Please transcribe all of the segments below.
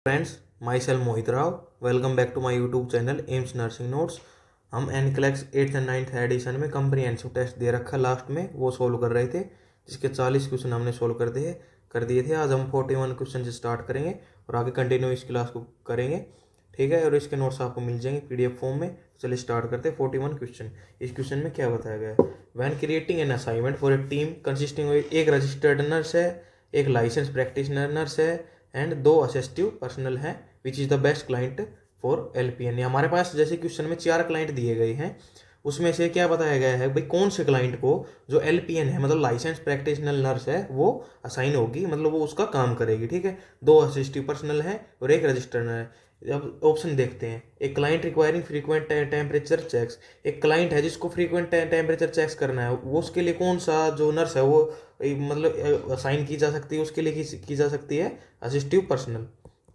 Friends, myself Mohit Rao. Welcome back to my YouTube channel AIIMS nursing notes. हम NCLEX 8th and 9th edition में comprehensive test दे रखा last में, वो solve कर रहे थे, जिसके 40 क्वेश्चन हमने सोल्व कर दिए थे। आज हम 41 क्वेश्चन से स्टार्ट करेंगे और आगे कंटिन्यू इस क्लास को करेंगे, ठीक है। और इसके नोट्स आपको मिल जाएंगे PDF फॉर्म में। चलिए स्टार्ट करते हैं। 41 क्वेश्चन। इस क्वेश्चन में क्या बताया गया है? When creating an assignment for a team consisting of एक रजिस्टर्ड नर्स है, एक लाइसेंस प्रैक्टिशनर नर्स है एंड 2 असिस्टिव पर्सनल हैं, which is the best client for LPN। हमारे पास जैसे क्वेश्चन में 4 क्लाइंट दिए गए हैं, उसमें से क्या बताया गया है भाई, कौन से क्लाइंट को जो LPN है मतलब लाइसेंस प्रैक्टिशनल नर्स है वो असाइन होगी, मतलब वो उसका काम करेगी, ठीक है। 2 असिस्टिव पर्सनल है और एक रजिस्टर्ड है। अब ऑप्शन देखते हैं। एक client requiring frequent temperature checks, एक क्लाइंट है जिसको फ्रीक्वेंट टेम्परेचर चेक्स करना है, वो उसके लिए कौन सा जो नर्स है वो मतलब असाइन की जा सकती है, उसके लिए की जा सकती है असिस्टिव पर्सनल।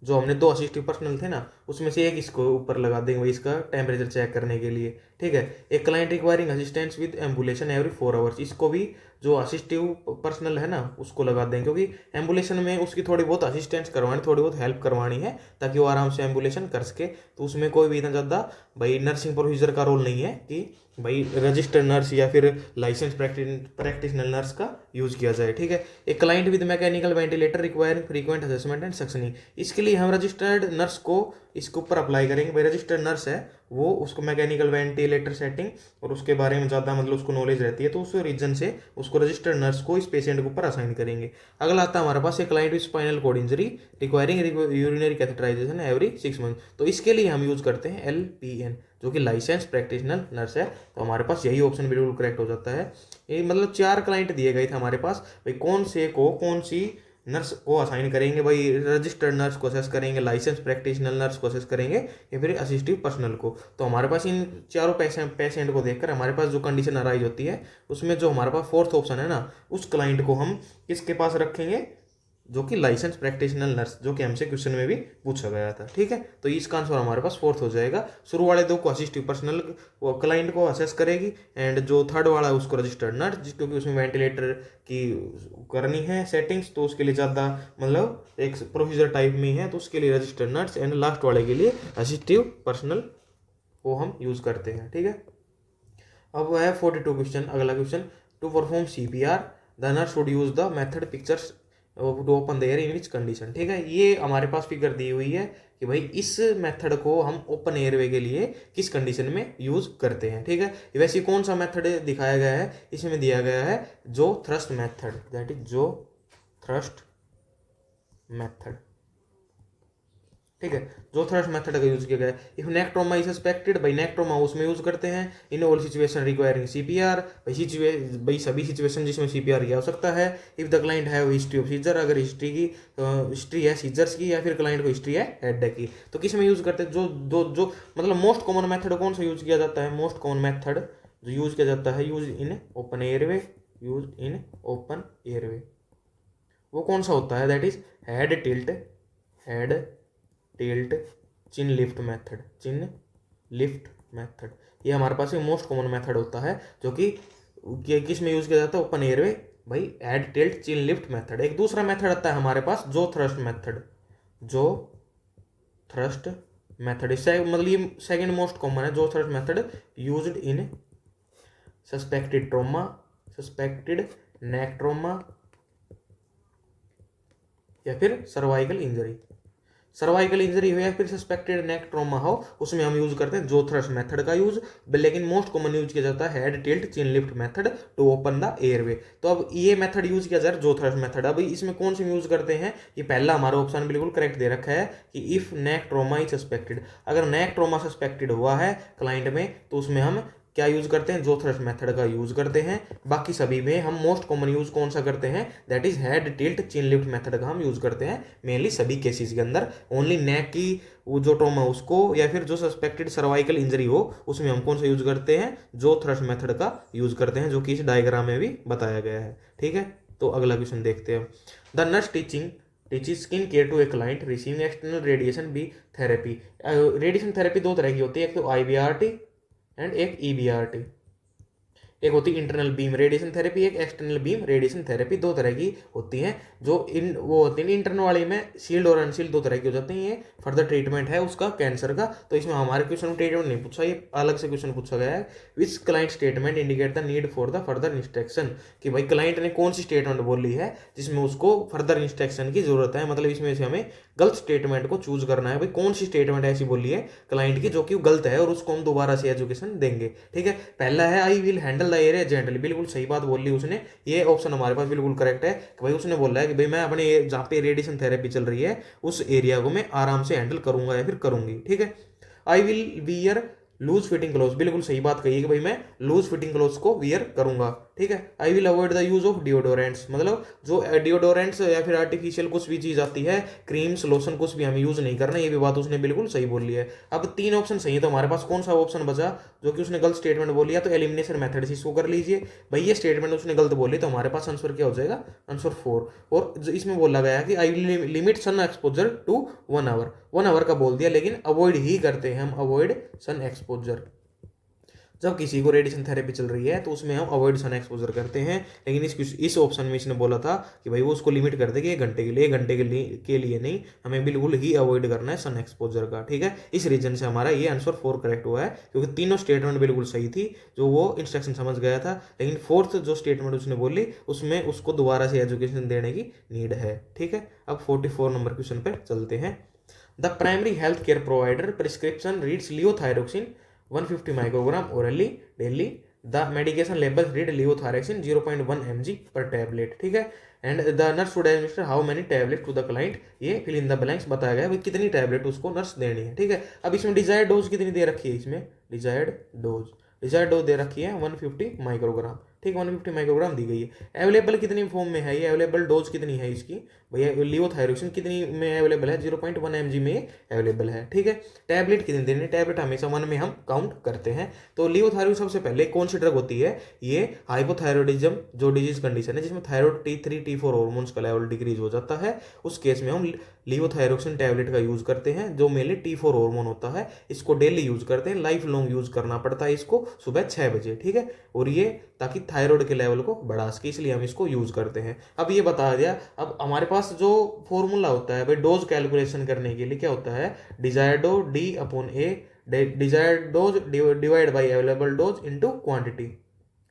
जो हमने 2 असिस्टिव पर्सनल थे ना, उसमें से एक इसको ऊपर लगा देंगे भाई इसका टेम्परेचर चेक करने के लिए, ठीक है। एक client requiring assistance with ambulation every 4 hours, इसको भी जो असिस्टिव पर्सनल है ना उसको लगा देंगे, क्योंकि एम्बुलेशन में उसकी थोड़ी बहुत असिस्टेंस करवानी, थोड़ी बहुत हेल्प करवानी है ताकि वो आराम से एम्बुलेशन कर सके। तो उसमें कोई भी इतना ज़्यादा भाई नर्सिंग प्रोसीजर का रोल नहीं है कि भाई रजिस्टर्ड नर्स या फिर लाइसेंस प्रैक्टिशनल नर्स का यूज किया जाए, ठीक है। एक client with mechanical ventilator requiring frequent assessment and suctioning, इसके लिए हम रजिस्टर्ड नर्स को इसके ऊपर अप्लाई करेंगे। भाई रजिस्टर्ड नर्स है वो उसको मैकेनिकल वेंटिलेटर सेटिंग और उसके बारे में ज़्यादा मतलब उसको नॉलेज रहती है, तो उस रीजन से उसको रजिस्टर्ड नर्स को इस पेशेंट के ऊपर असाइन करेंगे। अगला आता है हमारे पास एक client with spinal cord injury requiring urinary catheterization every 6 month, तो इसके लिए हम यूज करते हैं LPN जो कि लाइसेंस प्रैक्टिशनर नर्स है। तो हमारे पास यही ऑप्शन बिल्कुल करेक्ट हो जाता है। ये मतलब 4 क्लाइंट दिए गए थे हमारे पास, भाई कौन से को कौन सी नर्स को असाइन करेंगे, भाई रजिस्टर्ड नर्स को असेस करेंगे, लाइसेंस प्रैक्टिशनर नर्स को असेस करेंगे या फिर असिस्टिव पर्सनल को। तो हमारे पास इन चारों पेशेंट को देखकर हमारे पास जो कंडीशन अराइज होती है, उसमें जो हमारे पास फोर्थ ऑप्शन है ना, उस क्लाइंट को हम किसके पास रखेंगे, जो कि लाइसेंस प्रैक्टिशनल नर्स, जो कि हमसे क्वेश्चन में भी पूछा गया था, ठीक है। तो इसका आंसर हमारे पास फोर्थ हो जाएगा। शुरू वाले 2 को असिस्टिव पर्सनल वो क्लाइंट को असेस करेगी एंड जो थर्ड वाला है उसको रजिस्टर्ड नर्स, जिस क्योंकि उसमें वेंटिलेटर की करनी है सेटिंग्स, तो उसके लिए ज़्यादा मतलब एक प्रोसीजर टाइप में है, तो उसके लिए रजिस्टर्ड नर्स एंड लास्ट वाले के लिए असिस्टिव पर्सनल को हम यूज़ करते हैं, ठीक है। अब है 42 क्वेश्चन। अगला question, to perform CPR the nurse should use the method pictures to open the air in which condition, ठीक है। ये हमारे पास फिगर दी हुई है कि भाई इस मेथड को हम ओपन एयरवे के लिए किस कंडीशन में यूज करते हैं, ठीक है। वैसे कौन सा मेथड दिखाया गया है, इसमें दिया गया है जो थ्रस्ट मेथड, दैट इज जो थ्रस्ट मेथड, ठीक है। जो थ्रस्ट मेथड का यूज किया गया है। If neck trauma is suspected, भाई नेक ट्रॉमा उसमें यूज करते हैं। In all situation requiring CPR, भाई सभी सिचुएशन जिसमें CPR की आवश्यकता है। इफ द क्लाइंट है हिस्ट्री ऑफ सीजर, अगर हिस्ट्री है सीजर्स की या फिर क्लाइंट को हिस्ट्री है हेडेक की, तो किस में यूज करते हैं, जो मतलब मोस्ट कॉमन मेथड कौन सा यूज किया जाता है, मोस्ट कॉमन मेथड जो यूज किया जाता है, use in open airway, use in open airway, वो कौन सा होता है, that is head tilt chin lift method, chin lift method. ये हमारे पास एक मोस्ट कॉमन मेथड होता है जो कि किस में यूज किया जाता है, ओपन एयरवे, भाई head tilt chin lift method. एक दूसरा मेथड आता है हमारे पास जो थ्रस्ट मेथड, जो थ्रस्ट मेथड, इससे मतलब ये सेकंड मोस्ट कॉमन है। जो thrust method used in suspected trauma, suspected neck trauma या फिर सर्वाइकल इंजरी, सर्वाइकल इंजरी हो या फिर सस्पेक्टेड नेक ट्रॉमा हो, उसमें हम यूज करते हैं जो थ्रस्ट मेथड का यूज। लेकिन मोस्ट कॉमन यूज किया जाता है head tilt chin lift method to open the airway. तो अब ये मेथड यूज किया जा रहा है जो थ्रस्ट मेथड। अब इसमें कौन से यूज करते हैं, ये पहला हमारा ऑप्शन बिल्कुल करेक्ट दे रखा है कि if neck trauma is suspected, अगर नेक ट्रॉमा सस्पेक्टेड हुआ है क्लाइंट में, तो उसमें हम क्या यूज करते हैं, जो थ्रस्ट मेथड का यूज करते हैं। बाकी सभी में हम मोस्ट कॉमन यूज कौन सा करते हैं, that is head tilt chin lift method का हम यूज करते हैं मेनली सभी केसेस के अंदर। ओनली नेक की वो जो ट्रॉमा उसको या फिर जो सस्पेक्टेड सर्वाइकल इंजरी हो उसमें हम कौन सा यूज करते हैं, जो थ्रस्ट मेथड का यूज करते हैं, जो कि इस डायग्राम में भी बताया गया है, ठीक है। तो अगला क्वेश्चन देखते हैं। The nurse teaching skin care to a client receiving external radiation be therapy. Radiation therapy 2 तरह की होती है, एक तो IBRT एंड एक EBRT। एक होती है इंटरनल बीम रेडिएशन थेरेपी, एक एक्सटर्नल बीम रेडिएशन थेरेपी, दो तरह की होती हैं। जो इन वो होती है इंटरनल वाली में शील्ड और अनशील्ड दो तरह की हो जाती हैं। ये फर्दर ट्रीटमेंट है उसका कैंसर का। तो इसमें हमारे क्वेश्चन में ट्रीटमेंट नहीं पूछा, ये अलग से क्वेश्चन पूछा गया है। Which client statement indicate the need for the further instruction, कि भाई क्लाइंट ने कौन सी स्टेटमेंट बोली है जिसमें उसको फर्दर इंस्ट्रक्शन की जरूरत है। मतलब इसमें से हमें गलत स्टेटमेंट को चूज करना है, भाई कौन सी स्टेटमेंट ऐसी बोली है क्लाइंट की जो कि गलत है और उसको हम दोबारा से एजुकेशन देंगे। ठीक है, पहला है I will handle the area gently, बिल्कुल सही बात बोल ली उसने, ये ऑप्शन हमारे पास बिल्कुल करेक्ट है कि भाई उसने बोला है कि भाई मैं अपने जहाँ पे रेडिएशन थेरेपी चल रही है उस एरिया को मैं आराम से हैंडल करूंगा या फिर करूंगी। ठीक है, I will wear loose fitting cloth, बिल्कुल सही बात कही कि भाई मैं लूज फिटिंग क्लोथ को वियर करूंगा। ठीक है, I will avoid the use of deodorants, मतलब जो डिओडोरेंट्स या फिर आर्टिफिशियल कुछ भी चीज आती है, क्रीम्स लोशन कुछ भी हमें यूज नहीं करना, ये भी बात उसने बिल्कुल सही बोल ली है। अब तीन ऑप्शन सही है, तो हमारे पास कौन सा ऑप्शन बचा जो कि उसने गलत स्टेटमेंट बोली है? तो एलिमिनेशन मेथड से इसको कर लीजिए। भाई ये स्टेटमेंट उसने गलत बोली, तो हमारे पास आंसर क्या हो जाएगा? आंसर 4। और इसमें बोला गया है कि I will limit sun exposure to 1 hour, 1 hour का बोल दिया, लेकिन अवॉइड ही करते हैं हम, अवॉइड सन एक्सपोजर। जब किसी को रेडिएशन थेरेपी चल रही है तो उसमें हम अवॉइड सन एक्सपोजर करते हैं, लेकिन इस ऑप्शन में इसने बोला था कि भाई वो उसको लिमिट कर दे कि 1 घंटे के लिए, 1 घंटे के लिए नहीं, हमें बिल्कुल ही अवॉइड करना है सन एक्सपोजर का। ठीक है, इस रीजन से हमारा ये आंसर 4 करेक्ट हुआ है, क्योंकि तीनों स्टेटमेंट बिल्कुल सही थी जो वो इंस्ट्रक्शन समझ गया था, लेकिन फोर्थ जो स्टेटमेंट उसने बोली उसमें उसको दोबारा से एजुकेशन देने की नीड है। ठीक है, अब 44 नंबर क्वेश्चन पर चलते हैं। The primary health care provider prescription reads levothyroxine 150 microgram orally daily. The medication labels read levothyroxine 0.1 mg per tablet. ठीक है, and the nurse should administer how many tablet to the client, ये fill in the blanks बताया गया है कितनी tablet उसको nurse देनी है। ठीक है, अब इसमें डिजायर्ड डोज कितनी दे रखी है? इसमें डिजायर्ड डोज दे रखी है 150 माइक्रोग्राम। ठीक, 150 माइक्रोग्राम दी गई है। अवेलेबल कितनी फॉर्म में है ये? अवेलेबल डोज कितनी है इसकी? भैया लियोथायरोक्सिन कितनी में अवेलेबल है? 0.1 mg में अवेलेबल है। ठीक है, टैबलेट कितनी देनी? टैबलेट हमेशा 1 में हम काउंट करते हैं। तो लियोथायरोक्सिन सबसे पहले कौन सी ड्रग होती है? ये हाइपोथायरॉयडिज्म जो डिजीज कंडीशन है जिसमें थायराइड T3 T4 हार्मोन्स का लेवल डिक्रीज हो जाता है, उस केस में हम लियोथायरोक्सिन टैबलेट का यूज करते हैं, जो मेनली T4 हार्मोन होता है। इसको डेली यूज करते हैं, लाइफ लॉन्ग यूज करना पड़ता है इसको सुबह 6 बजे। ठीक है, और ये ताकि थायराइड के लेवल को बढ़ा सके, इसलिए हम इसको यूज करते हैं। अब ये बता दिया, अब हमारे पास जो फॉर्मूला होता है भाई डोज कैलकुलेशन करने के लिए क्या होता है? Desired dose D/A, desired dose divide by available dose into quantity.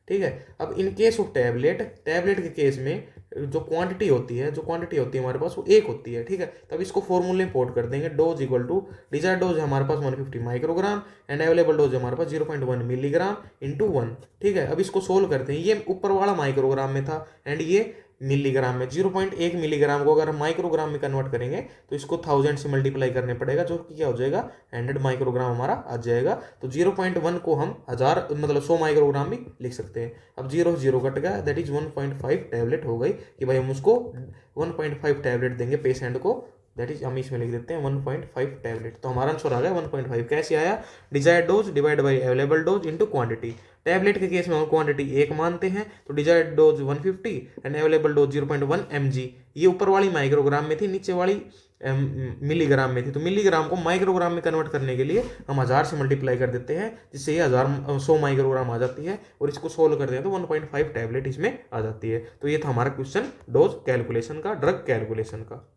ठीक है, अब इन केस ऑफ टैबलेट के केस में जो क्वांटिटी होती है हमारे पास वो 1 होती है। ठीक है, तब इसको फॉर्मूले पोर्ट कर देंगे, dose equal to desired dose हमारे पास 150 माइक्रोग्राम एंड अवेलेबल डोज हमारे पास 0.1 मिलीग्राम इंटू 1। ठीक है, अब इसको सोल्व करते हैं, ये ऊपर वाला माइक्रोग्राम में था एंड ये मिलीग्राम में। 0.1 मिलीग्राम को अगर हम माइक्रोग्राम में कन्वर्ट करेंगे तो इसको 1000 से मल्टीप्लाई करने पड़ेगा, जो कि क्या हो जाएगा? 100 माइक्रोग्राम हमारा आ जाएगा। तो 0.1 को हम 1000 मतलब 100 माइक्रोग्राम भी लिख सकते हैं। अब 0 0 कट गया, दैट इज 1.5 टैबलेट हो गई कि भाई हम उसको 1.5 टैबलेट देंगे पेशेंट को, दैट इज हम इसमें लिख देते हैं 1.5 टैबलेट। तो हमारा आंसर आ गया 1.5। कैसे आया? Desired dose divide by available dose into quantity. Tablet के केस में हम क्वांटिटी 1 मानते हैं, तो desired dose 150 and available dose 0.1 mg। ये ऊपर वाली माइक्रोग्राम में थी, नीचे वाली मिलीग्राम में थी, तो मिलीग्राम को माइक्रोग्राम में कन्वर्ट करने के लिए हम 1000 से मल्टीप्लाई कर देते हैं, जिससे ये 100 माइक्रोग्राम आ जाती है, और इसको सोल्व करते हैं तो 1.5 टैबलेट इसमें आ जाती है। तो ये था हमारा क्वेश्चन डोज कैलकुलेशन का, ड्रग कैलकुलेशन का।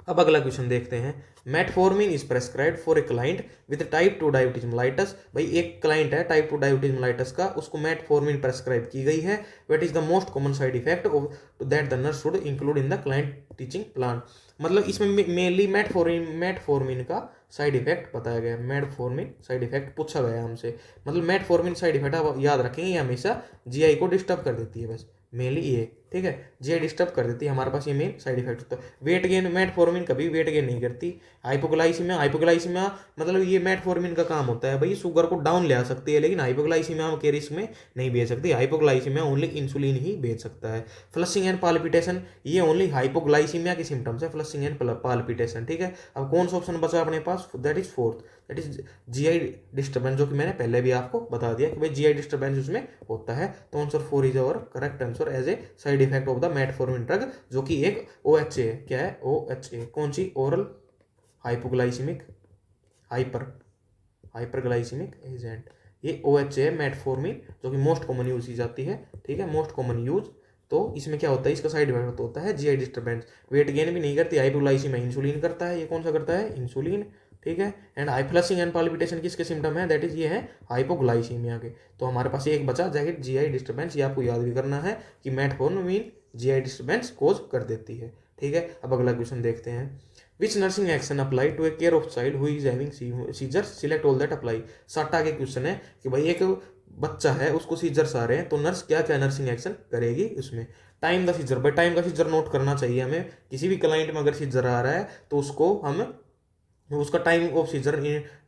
अब अगला क्वेश्चन देखते हैं। Metformin is prescribed for a client with type 2 diabetes mellitus. भाई एक क्लाइंट है टाइप 2 डायबिटीज मेलाइटस का, उसको मेटफॉर्मिन प्रेस्क्राइब की गई है। What is the most common side effect of that the nurse should include in the client teaching plan. मतलब इसमें मेनली मेटफॉर्मिन का साइड इफेक्ट बताया गया। मेटफॉर्मिन साइड इफेक्ट पूछा गया हमसे, मतलब मेटफॉर्मिन साइड इफेक्ट आप याद रखेंगे, ये हमेशा जीआई को डिस्टर्ब कर देती है, बस मेनली ये। ठीक है, जीआई डिस्टर्ब कर देती है, हमारे पास ये मेन साइड इफेक्ट होता है। वेट गेन, मेटफॉर्मिन कभी वेट गेन नहीं करती। हाइपोग्लाइसीमिया मतलब ये मेटफॉर्मिन का काम होता है भाई शुगर को डाउन ले आ सकती है, लेकिन हाइपोग्लाइसीमिया के रिस्क में नहीं भेज सकती। हाइपोग्लाइसीमिया ओनली इंसुलिन ही भेज सकता है। फ्लशिंग एंड पाल्पिटेशन, ये ओनली हाइपोग्लाइसीमिया के सिम्टम्स है, फ्लशिंग एंड पाल्पिटेशन। ठीक है, अब कौन सा ऑप्शन बचा अपने पास? That is fourth, that is GI disturbance, जो कि मैंने पहले भी आपको बता दिया कि भाई जीआई डिस्टर्बेंस उसमें होता है। तो answer 4 is our correct answer as a side effect of the metformin drug, जो कि एक OHA है। क्या है? OHA। कौन सी? Oral hypoglycaemic hyperglycaemic agent. ये OH है मेटफॉर्मिन, जो कि मोस्ट कॉमन यूज की जाती है, ठीक है, मोस्ट कॉमन यूज। तो इसमें क्या होता है, इसका साइड इफेक्ट होता है GI डिस्टर्बेंस, वेट गेन भी नहीं करती, हाइपोग्लाइसीमिया इंसुलिन करता है, ये कौन सा करता है, इंसुलिन, ठीक है। And high flushing and palpitation किसके सिम्टम है, दैट इज ये है हाइपोग्लाइसीमिया के। तो हमारे पास एक बचा जैकेट GI डिस्टर्बेंस, ये आपको याद भी करना है कि मेटफॉर्मिन GI डिस्टर्बेंस कोज कर देती है, ठीक है। अब अगला क्वेश्चन देखते हैं, which nursing action apply to a care of child who is having seizures, select all that apply. 60 के क्वेश्चन है कि भाई एक बच्चा है उसको सीजर्स आ रहे हैं, तो नर्स क्या क्या नर्सिंग एक्शन करेगी उसमें। टाइम द सीजर, भाई टाइम का सीजर नोट करना चाहिए हमें, किसी भी क्लाइंट में अगर सीजर आ रहा है तो उसको हम उसका टाइम ऑफ सीजर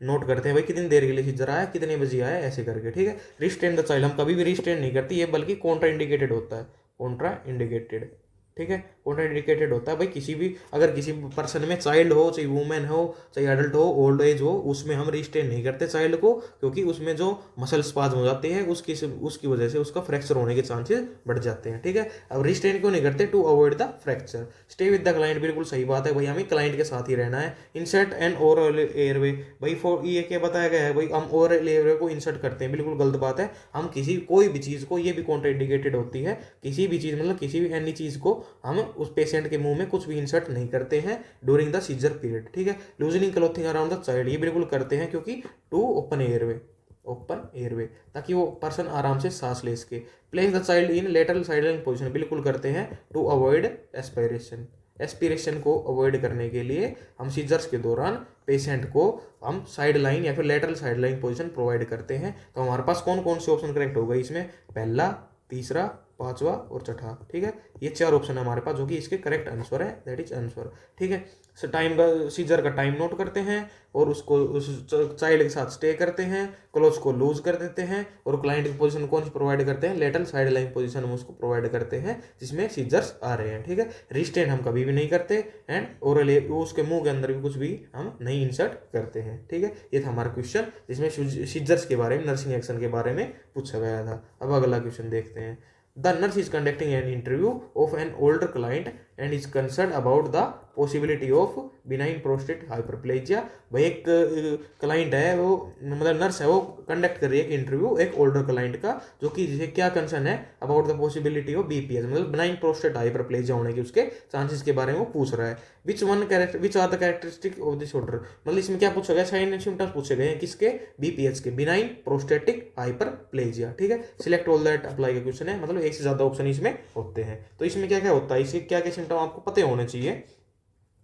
नोट करते हैं, भाई कितनी देर के लिए सीजर आया, कितने बजे आया, ऐसे करके, ठीक है। रिस्ट्रेन द चाइल्ड, हम कभी भी रिस्ट्रेन नहीं करती, ये बल्कि कॉन्ट्रा इंडिकेटेड होता है, कॉन्ट्रा इंडिकेटेड, ठीक है, कॉन्ट्रा इंडिकेटेड होता है। भाई किसी भी अगर किसी पर्सन में चाइल्ड हो, चाहे वुमेन हो, चाहे एडल्ट हो, ओल्ड एज हो, उसमें हम रिस्ट्रेन नहीं करते चाइल्ड को, क्योंकि उसमें जो मसल स्पाज्म हो जाते हैं उसकी वजह से उसका फ्रैक्चर होने के चांसेस बढ़ जाते हैं, ठीक है। अब रिस्ट्रेन क्यों नहीं करते, to avoid the fracture. Stay with the client, बिल्कुल सही बात है भाई, हमें क्लाइंट के साथ ही रहना है। इंसर्ट एंड ओरल एयरवे, भाई फॉर ये क्या बताया गया है, भाई हम ओरल एयरवे को इंसर्ट करते हैं, बिल्कुल गलत बात है। हम कोई भी चीज़ को, ये भी कॉन्ट्रा इंडिकेटेड होती है, किसी भी चीज़ मतलब किसी भी एनी चीज़ को हम उस पेशेंट के मुंह में कुछ भी इंसर्ट नहीं करते हैं ड्यूरिंग द सीजर पीरियड, ठीक है। Loosening clothing around the child, ये बिल्कुल करते हैं, क्योंकि टू ओपन एयरवे, ताकि वो पर्सन आराम से सांस ले सके। Place the child in lateral sideline position, बिल्कुल करते हैं, टू अवॉइड एस्पिरेशन को अवॉइड करने के लिए हम सीजर्स के दौरान पेशेंट को हम साइड लाइन या फिर lateral side line position provide करते हैं। तो हमारे पास कौन कौन से ऑप्शन करेक्ट होगा इसमें, पहला, तीसरा, पांचवा और छठा, ठीक है। ये 4 ऑप्शन है हमारे पास जो कि इसके करेक्ट आंसर है, दैट इज आंसर, ठीक है। टाइम का सीजर का टाइम नोट करते हैं और उसको उस चाइल्ड के साथ स्टे करते हैं, क्लोज को लूज कर देते हैं, और क्लाइंट की पोजीशन कौन सी प्रोवाइड करते हैं, लेटरल साइड लाइन पोजीशन हम उसको प्रोवाइड करते हैं जिसमें सीजर्स आ रहे हैं, ठीक है। रिस्ट्रेन हम कभी भी नहीं करते, एंड ओरल उसके मुंह के अंदर भी कुछ भी हम नहीं इंसर्ट करते हैं, ठीक है। ये था हमारा क्वेश्चन जिसमें सीजर्स के बारे में, नर्सिंग एक्शन के बारे में पूछा गया था। अब अगला क्वेश्चन देखते हैं, the nurse is conducting an interview of an older client and is concerned about the possibility of benign prostate hyperplasia। भाई एक क्लाइंट है, वो मतलब नर्स है, वो कंडक्ट कर रही है एक इंटरव्यू एक ओल्डर क्लाइंट का, जो कि जिसे क्या कंसर्न है, about the possibility of BPS, मतलब बिनाइन प्रोस्टेट हाइपरप्लेजिया होने के उसके चांसेस के बारे में वो पूछ रहा है। Which are the characteristic of this order, मतलब इसमें क्या पूछा गया, साइन एंड सिम्टम्स पूछे गए हैं किसके, BPH के, बिनाइन प्रोस्टेटिक हाइपरप्लेजिया, ठीक है। सिलेक्ट ऑल दैट अप्लाई का क्वेश्चन है, मतलब एक से ज्यादा ऑप्शन इसमें होते हैं। तो इसमें क्या क्या होता है, इसके क्या क्या सिम्टम आपको पता होने चाहिए,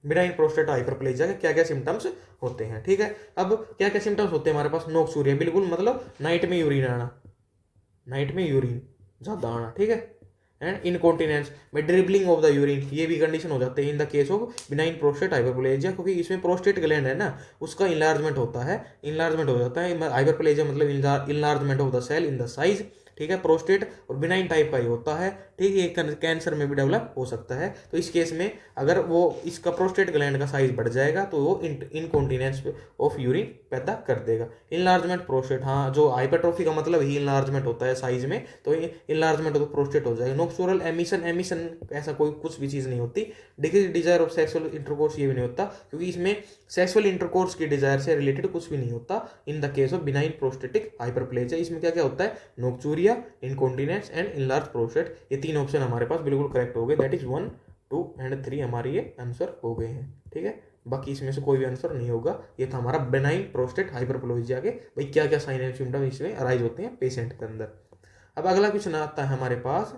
बिनाइन प्रोस्टेट हाइपरप्लेजिया के क्या क्या सिम्टम्स होते हैं, ठीक है। अब क्या क्या सिम्टम्स होते हैं हमारे पास, नोक्सूरिया, बिल्कुल मतलब नाइट में यूरिन आना, नाइट में यूरिन ज्यादा आना, ठीक है। एंड इनकॉन्टिनेंस में ड्रिबलिंग ऑफ द यूरिन, ये भी कंडीशन हो जाते हैं in the case of benign prostate hyperplasia, क्योंकि इसमें प्रोस्टेट ग्लैंड है ना, उसका इनलार्जमेंट होता है, इनलार्जमेंट हो जाता है। हाइपरप्लेजिया मतलब enlargement of the cell in the size, ठीक है। प्रोस्टेट और बिनाइन टाइप का ही होता है, ठीक है। ये कैंसर में भी डेवलप हो सकता है। तो इस केस में अगर वो इसका प्रोस्टेट ग्लैंड का साइज बढ़ जाएगा तो वो इनकॉन्टिनेंस ऑफ यूरिन पैदा कर देगा। इनलार्जमेंट प्रोस्टेट, हाँ, जो हाइपरट्रोफी का मतलब ही इनलार्जमेंट होता है साइज में, तो इनलार्जमेंट ऑफ प्रोस्टेट हो जाएगा। नोक्सोरल एमिशन ऐसा कोई कुछ भी चीज़ नहीं होती। Decrease desire of sexual intercourse, ये भी नहीं होता, क्योंकि इसमें सेक्सुअल इंटरकोर्स की डिजायर से रिलेटेड कुछ भी नहीं होता इन the case of benign prostatic hyperplasia. इसमें क्या क्या होता है, nocturia, incontinence and enlarge prostate, ये 3 ऑप्शन हमारे पास बिल्कुल करेक्ट हो गए, दैट इज 1, 2 एंड 3 हमारे ये आंसर हो गए हैं, ठीक है। बाकी इसमें से कोई भी आंसर नहीं होगा। ये था हमारा बिनाइन प्रोस्टेट हाइपरप्लेजिया के भाई क्या क्या साइन एंड सिम्टम इसमें अराइज होते हैं पेशेंट के अंदर। अब अगला क्वेश्चन आता है हमारे पास,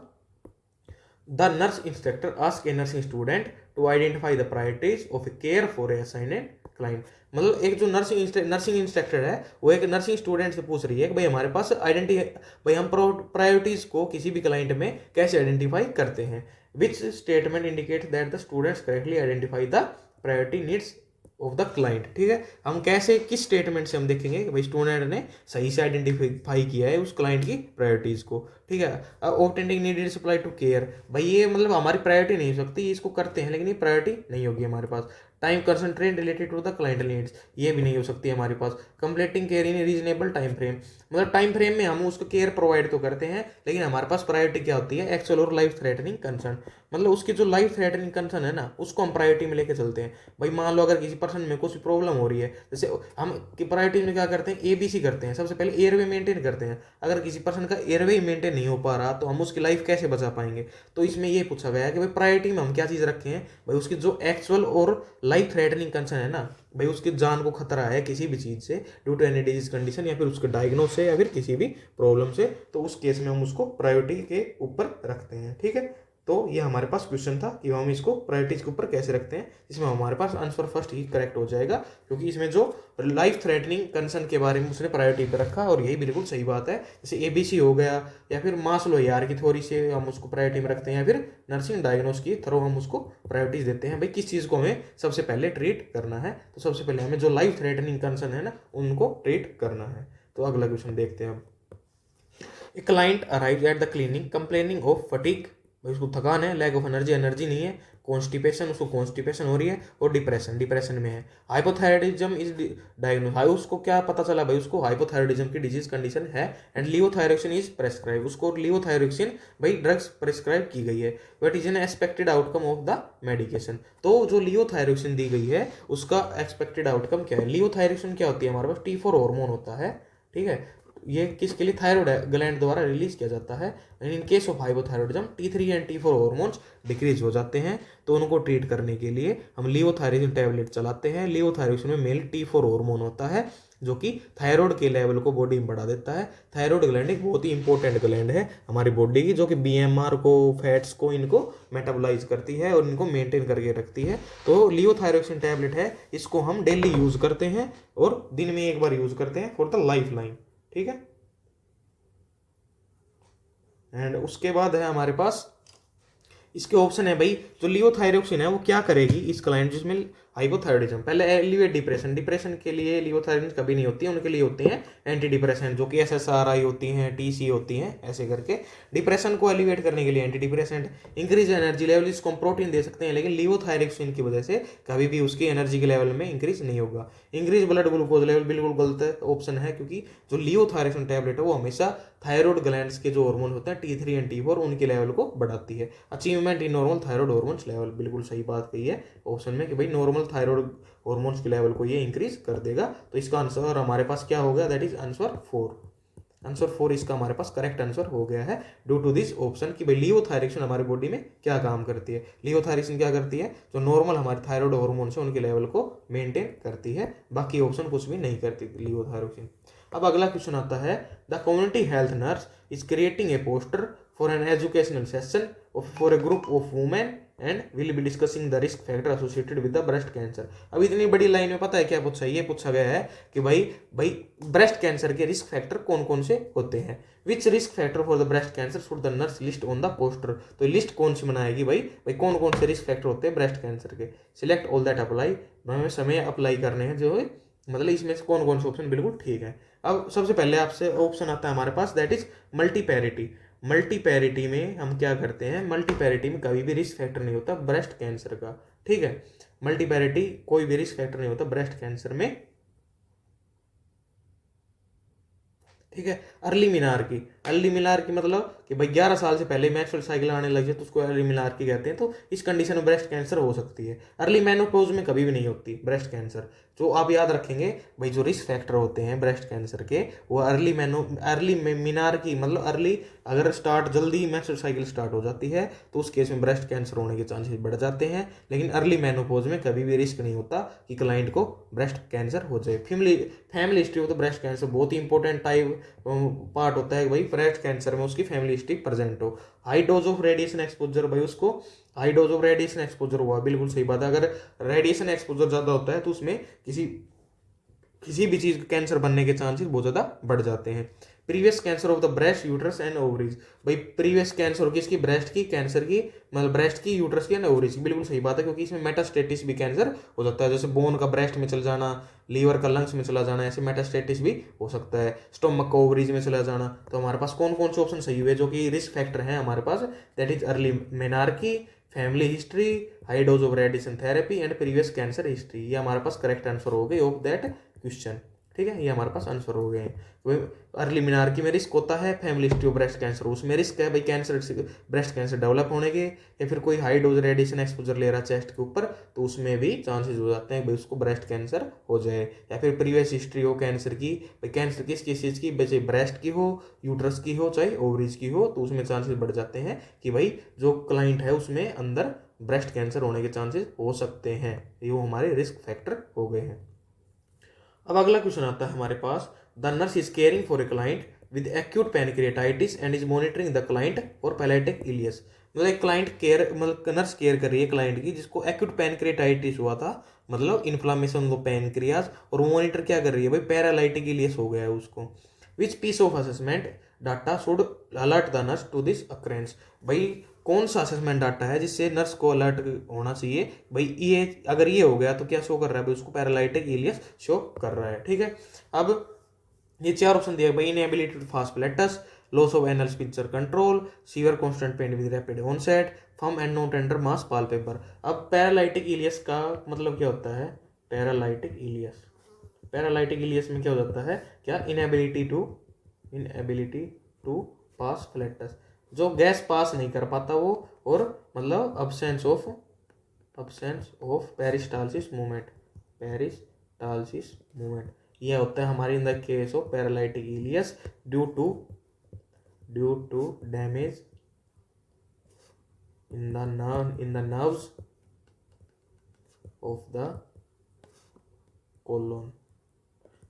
the nurse instructor ask a nursing student to identify the priorities of care for a assigned client. मतलब एक जो नर्सिंग इंस्ट्रक्टर है वो एक नर्सिंग स्टूडेंट से पूछ रही है कि भाई हमारे पास भाई हम प्रायोरिटीज को किसी भी क्लाइंट में कैसे आइडेंटिफाई करते हैं। Which statement indicate that the students correctly identify the priority needs of the client, ठीक है। हम कैसे, किस स्टेटमेंट से हम देखेंगे कि भाई स्टूडेंट ने सही से आइडेंटिफाई किया है उस क्लाइंट की प्रायोरिटीज को, ठीक है। Obtaining needed supply to care, भाई ये मतलब हमारी प्रायोरिटी नहीं हो सकती, इसको करते हैं लेकिन ये प्रायोरिटी नहीं होगी हमारे पास। Time concentrate related to the client needs, ये भी नहीं हो सकती है हमारे पास। Completing care in reasonable time frame, मतलब टाइम फ्रेम में हम उसको केयर प्रोवाइड तो करते हैं, लेकिन हमारे पास प्रायोरिटी क्या होती है, एक्चुअल और लाइफ थ्रेटनिंग कंसर्न, मतलब उसकी जो लाइफ थ्रेटनिंग कंसर्न है ना उसको हम प्रायोरिटी में लेके चलते हैं। भाई मान लो अगर किसी पर्सन में कुछ प्रॉब्लम हो रही है, जैसे हम की प्रायोरिटी में क्या करते हैं, ABC करते हैं, सबसे पहले एयरवे मेंटेन करते हैं। अगर किसी पर्सन का एयरवे मेंटेन नहीं हो पा रहा तो हम उसकी लाइफ कैसे बचा पाएंगे। तो इसमें ये पूछा गया है कि भाई प्रायोरिटी में हम क्या चीज़ रखें हैं, भाई उसकी जो एक्चुअल और लाइफ थ्रेटनिंग कंसर्न है ना, भाई उसकी जान को खतरा है किसी भी चीज़ से due to any disease condition, या फिर उसके डायग्नोस से, या फिर किसी भी प्रॉब्लम से, तो उस केस में हम उसको प्रायोरिटी के ऊपर रखते हैं। ठीक है, तो ये हमारे पास क्वेश्चन था कि हम इसको प्रायोरिटीज के ऊपर कैसे रखते हैं, इसमें हमारे पास आंसर फर्स्ट ही करेक्ट हो जाएगा, क्योंकि इसमें जो लाइफ थ्रेटनिंग कंसर्न के बारे में उसने प्रायोरिटी पर रखा, और यही बिल्कुल सही बात है। जैसे ABC हो गया, या फिर मास्लो यार की थ्योरी से हम उसको प्रायोरिटी में रखते हैं, या फिर नर्सिंग डायग्नोस की थ्रू हम उसको प्रायोरिटीज देते हैं, भाई किस चीज़ को हमें सबसे पहले ट्रीट करना है। तो सबसे पहले हमें जो लाइफ थ्रेटनिंग कंसर्न है ना उनको ट्रीट करना है। तो अगला क्वेश्चन देखते हैं हम। A client arrive at the clinic complaining of fatigue, भाई उसको थकान है, लैक ऑफ एनर्जी, एनर्जी नहीं है, कॉन्स्टिपेशन, उसको कॉन्स्टिपेशन हो रही है, और डिप्रेशन, डिप्रेशन में है। हाइपोथायरॉयडिज्म इज डायग्नोज, हाई उसको क्या पता चला भाई, उसको हाइपोथायरॉयडिज्म की डिजीज कंडीशन है, एंड लिवोथायरोक्सिन इज प्रेस्क्राइब, उसको लिवोथायरोक्सिन भाई ड्रग्स प्रेस्क्राइब की गई है। What is an expected outcome of the medication, तो जो लिवोथायरोक्सिन दी गई है उसका एक्सपेक्टेड आउटकम क्या है। लिवोथायरोक्सिन क्या होती है, हमारे पास T4 हार्मोन होता है। ठीक है, ये किसके लिए, थायराइड ग्लैंड द्वारा रिलीज किया जाता है। In case of hypothyroidism T3 and T4 hormones decrease हो जाते हैं, तो उनको ट्रीट करने के लिए हम लिवोथायरोक्सिन टैबलेट चलाते हैं। लिवोथायरोक्सिन में मेल T4 हार्मोन होता है जो कि थायराइड के लेवल को बॉडी में बढ़ा देता है। थायराइड ग्लैंड एक बहुत ही इंपॉर्टेंट ग्लैंड है हमारी बॉडी की, जो कि BMR को, फैट्स को, इनको मेटाबोलाइज करती है और इनको मेंटेन करके रखती है। तो लिवोथायरोक्सिन टैबलेट है, इसको हम डेली यूज करते हैं और दिन में एक बार यूज करते हैं फॉर द लाइफ लाइन। ठीक है, एंड उसके बाद है हमारे पास इसके ऑप्शन है भाई, जो लिवोथायरोक्सिन है वो क्या करेगी इस क्लाइंट जिसमें हाइपोथायरॉयडिज्म। पहले एलिवेट डिप्रेशन, डिप्रेशन के लिए लिवोथायरोक्सिन कभी नहीं होती है, उनके लिए होते हैं एंटी डिप्रेसेंट, जो कि SSRI होती हैं, TC होती हैं, ऐसे करके डिप्रेशन को एलिवेट करने के लिए anti depressant. Increase energy level, इसको हम प्रोटीन दे सकते हैं, लेकिन लिवोथायरोक्सिन की वजह से कभी भी उसकी एनर्जी के लेवल में इंक्रीज नहीं होगा। इंक्रीज ब्लड ग्लूकोज लेवल बिल्कुल गलत ऑप्शन है, क्योंकि जो लिवोथायरोक्सिन टैबलेट है वो हमेशा थायराइड ग्लैंड्स के जो हार्मोन होते हैं T3 एंड T4 उनके लेवल को बढ़ाती है। Achievement in normal thyroid hormones level, बिल्कुल सही बात कही है ऑप्शन में कि भाई नॉर्मल थायराइड हार्मोन्स के लेवल को ये इंक्रीज कर देगा। तो इसका आंसर हमारे पास क्या हो गया, दैट इज आंसर 4। आंसर 4 इसका हमारे पास करेक्ट आंसर हो गया है ड्यू टू दिस ऑप्शन कि भाई लिवोथायरोक्सिन हमारी बॉडी में क्या काम करती है। लिवोथायरोक्सिन क्या करती है, जो नॉर्मल हमारे थायराइड हार्मोन्स है उनके लेवल को मेंटेन करती है, बाकी ऑप्शन कुछ भी नहीं करती लिवोथायरोक्सिन। अब अगला क्वेश्चन आता है, the community health nurse is creating A poster for an educational session for a group of women and will be discussing the risk factor associated with the breast cancer. अब इतनी बड़ी लाइन में पता है क्या पूछा, ये पूछा गया है कि भाई ब्रेस्ट कैंसर के रिस्क फैक्टर कौन कौन से होते हैं। Which risk factor for the breast cancer should the nurse list on the poster, तो लिस्ट कौन सी बनाएगी भाई कौन कौन से रिस्क फैक्टर होते हैं ब्रेस्ट कैंसर के। सिलेक्ट ऑल दैट अप्लाई, हमें समय अप्लाई करने हैं, जो है मतलब इसमें से कौन कौन से ऑप्शन बिल्कुल ठीक है। अब सबसे पहले आपसे ऑप्शन आता है हमारे पास, दैट इज मल्टीपैरिटी। मल्टीपैरिटी में हम क्या करते हैं, मल्टीपैरिटी में कभी भी रिस्क फैक्टर नहीं होता ब्रेस्ट कैंसर का। ठीक है, मल्टीपैरिटी कोई भी रिस्क फैक्टर नहीं होता ब्रेस्ट कैंसर में। ठीक है, अर्ली मिनार्की, अर्ली मिनार्की मतलब कि भाई 11 साल से पहले मेंस्ट्रुअल साइकिल आने लग जाए तो उसको अर्ली मिनार्की कहते हैं। तो इस कंडीशन में ब्रेस्ट कैंसर हो सकती है। अर्ली मेनोपॉज में कभी भी नहीं होती ब्रेस्ट कैंसर। जो आप याद रखेंगे भाई, जो रिस्क फैक्टर होते हैं ब्रेस्ट कैंसर के वो अर्ली मिनार्की मतलब अर्ली, अगर स्टार्ट जल्दी मेंस्ट्रुअल साइकिल स्टार्ट हो जाती है तो उस केस में ब्रेस्ट कैंसर होने के चांसेस बढ़ जाते हैं। लेकिन अर्ली मेनोपॉज में कभी भी रिस्क नहीं होता कि क्लाइंट को ब्रेस्ट कैंसर हो जाए। फैमिली हिस्ट्री हो तो ब्रेस्ट कैंसर बहुत ही इंपॉर्टेंट टाइप पार्ट होता है भाई, ब्रेस्ट कैंसर में उसकी फैमिली हिस्ट्री प्रेजेंट हो। High dose of radiation exposure, भाई उसको high dose of radiation exposure हुआ, बिल्कुल सही बात है। अगर रेडिएशन एक्सपोजर ज़्यादा होता है तो उसमें किसी भी चीज़ कैंसर बनने के चांसेस बहुत ज़्यादा बढ़ जाते हैं। Previous cancer of the breast, uterus and ovaries, भाई प्रीवियस कैंसर किसकी, ब्रेस्ट की, कैंसर की, मतलब ब्रेस्ट की, यूट्रस की एंड ओवरीज की, बिल्कुल सही बात है, क्योंकि इसमें मेटास्टेटिस भी कैंसर हो सकता है। जैसे बोन का ब्रेस्ट में चल जाना, लीवर का लंग्स में चला जाना, ऐसे मेटास्टेटिस भी हो सकता है। स्टोमक का ओवरीज में चला जाना। तो हमारे पास कौन कौन से ऑप्शन सही हुए जो कि रिस्क फैक्टर हैं हमारे पास, that is early menarche, family history, high dose of radiation therapy and previous cancer history. ये हमारे पास करेक्ट आंसर हो गए ऑफ दैट क्वेश्चन। ठीक है, ये हमारे पास आंसर हो गए हैं। अर्ली मिनार्की में रिस्क होता है, family history of breast cancer उसमें रिस्क है भाई कैंसर, ब्रेस्ट कैंसर डेवलप होने के, या फिर कोई हाई डोज रेडिएशन एक्सपोजर ले रहा है चेस्ट के ऊपर तो उसमें भी चांसेस हो जाते हैं भाई उसको ब्रेस्ट कैंसर हो जाए। या फिर प्रीवियस हिस्ट्री हो कैंसर की, भाई कैंसर किस किस चीज़ की, चाहे ब्रेस्ट की हो, यूट्रस की हो, चाहे ओवरीज की हो, तो उसमें चांसेस बढ़ जाते हैं कि भाई जो क्लाइंट है उसमें अंदर ब्रेस्ट कैंसर होने के चांसेस हो सकते हैं। ये वो हमारे रिस्क फैक्टर हो गए हैं। अब अगला क्वेश्चन आता है हमारे पास, the nurse is caring for a client with acute pancreatitis and is monitoring the client for paralytic ileus. मतलब एक क्लाइंट केयर, मतलब नर्स केयर कर रही है क्लाइंट की जिसको एक्यूट पैनक्रियाटाइटिस हुआ था, मतलब इन्फ्लामेशन ऑफ पैनक्रियाज, और मॉनिटर क्या कर रही है भाई पैरालाइटिक इलियस हो गया है उसको। Which piece of assessment data should alert the nurse to this occurrence. भाई कौन सा असेसमेंट डाटा है जिससे नर्स को अलर्ट होना चाहिए भाई ये अगर ये हो गया तो क्या शो कर रहा है भाई उसको पैरालाइटिक इलियस शो कर रहा है। ठीक है, अब ये चार ऑप्शन दिया भाई, inability to fast flatus, loss of anal sphincter control, severe constant pain with rapid onset, firm and no tender mass palpable. अब पैरालाइटिक इलियस का मतलब क्या होता है, पैरालाइटिक इलियस, पैरालाइटिक इलियस में क्या हो जाता है, क्या इनएबिलिटी टू पास फ्लैटस, जो गैस पास नहीं कर पाता वो, और मतलब अब्सेंस ऑफ पेरिस्टालसिस मूवमेंट, यह होता है हमारी in the case of paralytic ileus due to damage in the nerves of the colon.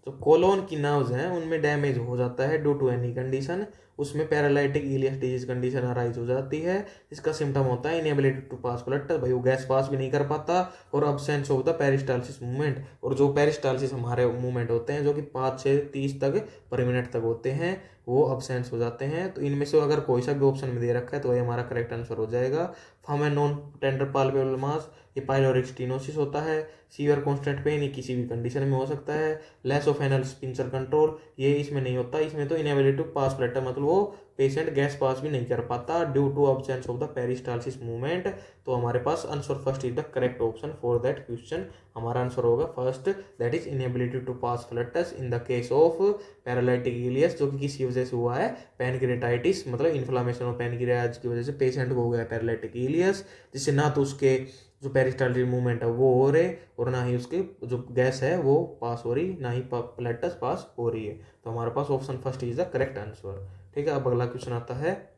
जो कोलोन की नर्व्स हैं उनमें डैमेज हो जाता है ड्यू टू एनी कंडीशन, उसमें paralytic ileus disease condition arise हो जाती है। इसका सिम्टम होता है इनएबिलिटी टू पास ब्लड, भाई वो गैस पास भी नहीं कर पाता, और absence of the peristalsis movement, और जो पेरिस्टालसिस हमारे मूवमेंट होते हैं जो कि 5 से 30 तक पर मिनट तक होते हैं वो अब्सेंस हो जाते हैं। तो इनमें से अगर कोई सा भी ऑप्शन में दे रखा है तो वही हमारा करेक्ट आंसर हो जाएगा। Firm and non tender palpable mass, ये पाइलोरिक स्टेनोसिस होता है। सीवियर कांस्टेंट पेन, ये किसी भी कंडीशन में हो सकता है। Less of anal sphincter control, ये इसमें नहीं होता, इसमें तो इनएबिलिटी टू पास ब्लड, मतलब वो पेशेंट गैस पास भी नहीं कर पाता due to absence of the peristalsis movement. तो हमारे पास answer first is the correct option for that question. हमारा आंसर होगा first, that is inability to pass blood test in the case of paralytic ileus, जो कि किसी वजह से हुआ है, पैनक्रियाटाइटिस, मतलब इन्फ्लामेशन ऑफ पैनक्रियाज की वजह से पेशेंट को हो गया पैरालाइटिक इलियस, जिससे ना तो उसके जो पेरिस्टालटिक मूवमेंट है वो हो रहे और ना ही उसकी जो गैस है वो पास हो रही, ना ही प्लेटस पास हो रही है। तो हमारे पास option first is the correct answer. ठीक है, अब अगला क्वेश्चन आता है,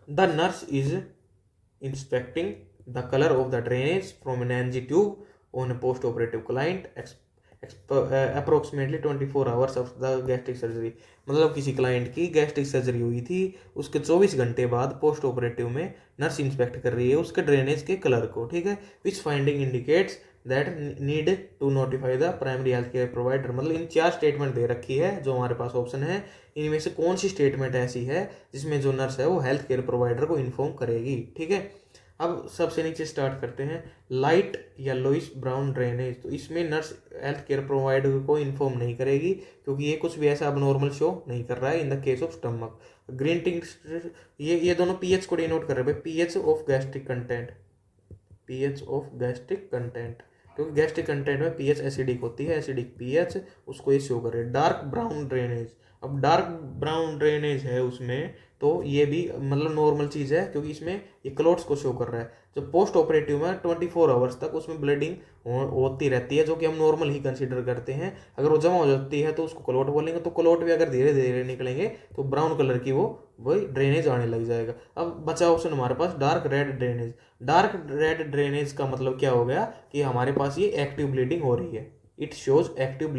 the nurse is inspecting the colour of the drainage from an NG tube on a post operative client approximately 24 hours of the gastric surgery. मतलब किसी client की gastric surgery हुई थी, उसके 24 घंटे बाद पोस्ट ऑपरेटिव में नर्स इंस्पेक्ट कर रही है उसके ड्रेनेज के कलर को। ठीक है, which finding indicates that need to notify the primary health care provider. मतलब इन 4 स्टेटमेंट दे रखी है जो हमारे पास ऑप्शन है, इनमें से कौन सी स्टेटमेंट ऐसी है जिसमें जो नर्स है वो हेल्थ केयर प्रोवाइडर को इन्फॉर्म करेगी। ठीक है, अब सबसे नीचे स्टार्ट करते हैं, लाइट येलोइश ब्राउन ड्रेनेज। तो इसमें नर्स हेल्थ केयर प्रोवाइडर को इन्फॉर्म नहीं करेगी क्योंकि ये कुछ भी ऐसा अब शो नहीं कर रहा है in the case of stomach. Green टिंग, ये दोनों पीएच को डिनोट कर रहे हैं, pH of gastric content, pH of gastric content, क्योंकि गैस्ट्रिक कंटेंट में पीएच एसिडिक होती है, एसिडिक पीएच, उसको ये शो कर रहे हैं। डार्क ब्राउन ड्रेनेज, अब डार्क ब्राउन ड्रेनेज है उसमें तो ये भी मतलब नॉर्मल चीज़ है क्योंकि इसमें ये क्लोट्स को शो कर रहा है। जो पोस्ट ऑपरेटिव में 24 आवर्स तक उसमें ब्लीडिंग होती रहती है जो कि हम नॉर्मल ही कंसीडर करते हैं। अगर वो जमा हो जाती है तो उसको क्लोट बोलेंगे, तो क्लोट भी अगर धीरे धीरे निकलेंगे तो ब्राउन कलर की वही ड्रेनेज आने लग जाएगा। अब बचा ऑप्शन हमारे पास dark red drainage. Dark red drainage का मतलब क्या हो गया कि हमारे पास ये एक्टिव ब्लीडिंग हो रही है, it shows active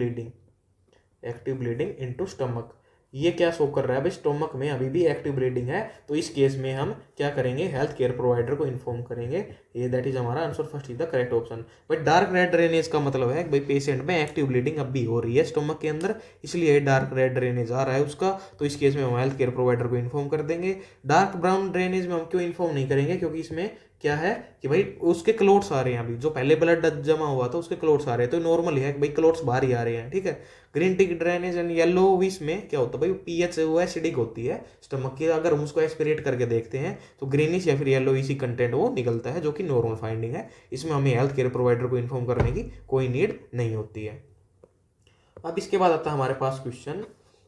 bleeding into stomach. ये क्या शो कर रहा है भाई, स्टोमक में अभी भी एक्टिव ब्लीडिंग है, तो इस केस में हम क्या करेंगे, हेल्थ केयर प्रोवाइडर को इन्फॉर्म करेंगे। ये दैट इज हमारा answer first is the correct option. But dark red drainage का मतलब है भाई पेशेंट में एक्टिव ब्लीडिंग अब भी हो रही है स्टोमक के अंदर, इसलिए डार्क रेड ड्रेनेज आ रहा है उसका, तो इस केस में हम हेल्थ केयर प्रोवाइडर को इन्फॉर्म कर देंगे। डार्क ब्राउन ड्रेनेज में हम क्यों इन्फॉर्म नहीं करेंगे, क्योंकि इसमें क्या है कि भाई उसके क्लोट्स आ रहे हैं, अभी जो पहले ब्लड जमा हुआ था उसके क्लोट्स आ रहे हैं, तो नॉर्मल है कि भाई क्लोट्स बाहर ही आ रहे हैं, ठीक है। Green tea drainage and yellow wish में क्या होता है भाई, पीएच वो एसिडिक होती है स्टमक की, अगर हम उसको एस्पिरेट करके देखते हैं तो ग्रीनिश या फिर येलो इसी कंटेंट वो निकलता है, जो कि नॉर्मल फाइंडिंग है। इसमें हमें हेल्थ केयर प्रोवाइडर को इन्फॉर्म करने की कोई नीड नहीं होती है। अब इसके बाद आता है हमारे पास question,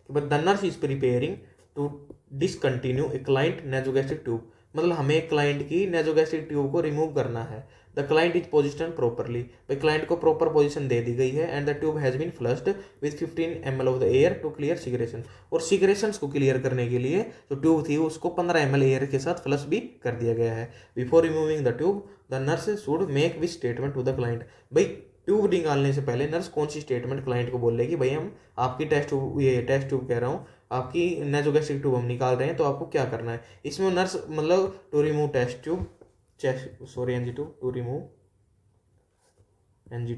the nurse is preparing to discontinue a client nasogastric tube, मतलब हमें एक क्लाइंट की नेजोगैस्ट्रिक ट्यूब को रिमूव करना है। The client is position properly, भाई क्लाइंट को प्रॉपर पोजीशन दे दी गई है, and the tube has been flushed with 15 ml of the air to clear secretion, और सिगरेशंस को क्लियर करने के लिए जो ट्यूब थी उसको 15 ml एयर के साथ फ्लश भी कर दिया गया है। Before removing the tube the nurse should make which statement to the client, भाई ट्यूब निकालने से पहले नर्स कौन सी स्टेटमेंट क्लाइंट को बोलेगी, भाई हम आपकी टेस्ट ट्यूब कह रहा हूँ, आपकी नेजोगैस्ट्रिक ट्यूब हम निकाल रहे हैं, तो आपको क्या करना है। इसमें नर्स मतलब to remove test tube NG tube, to remove NG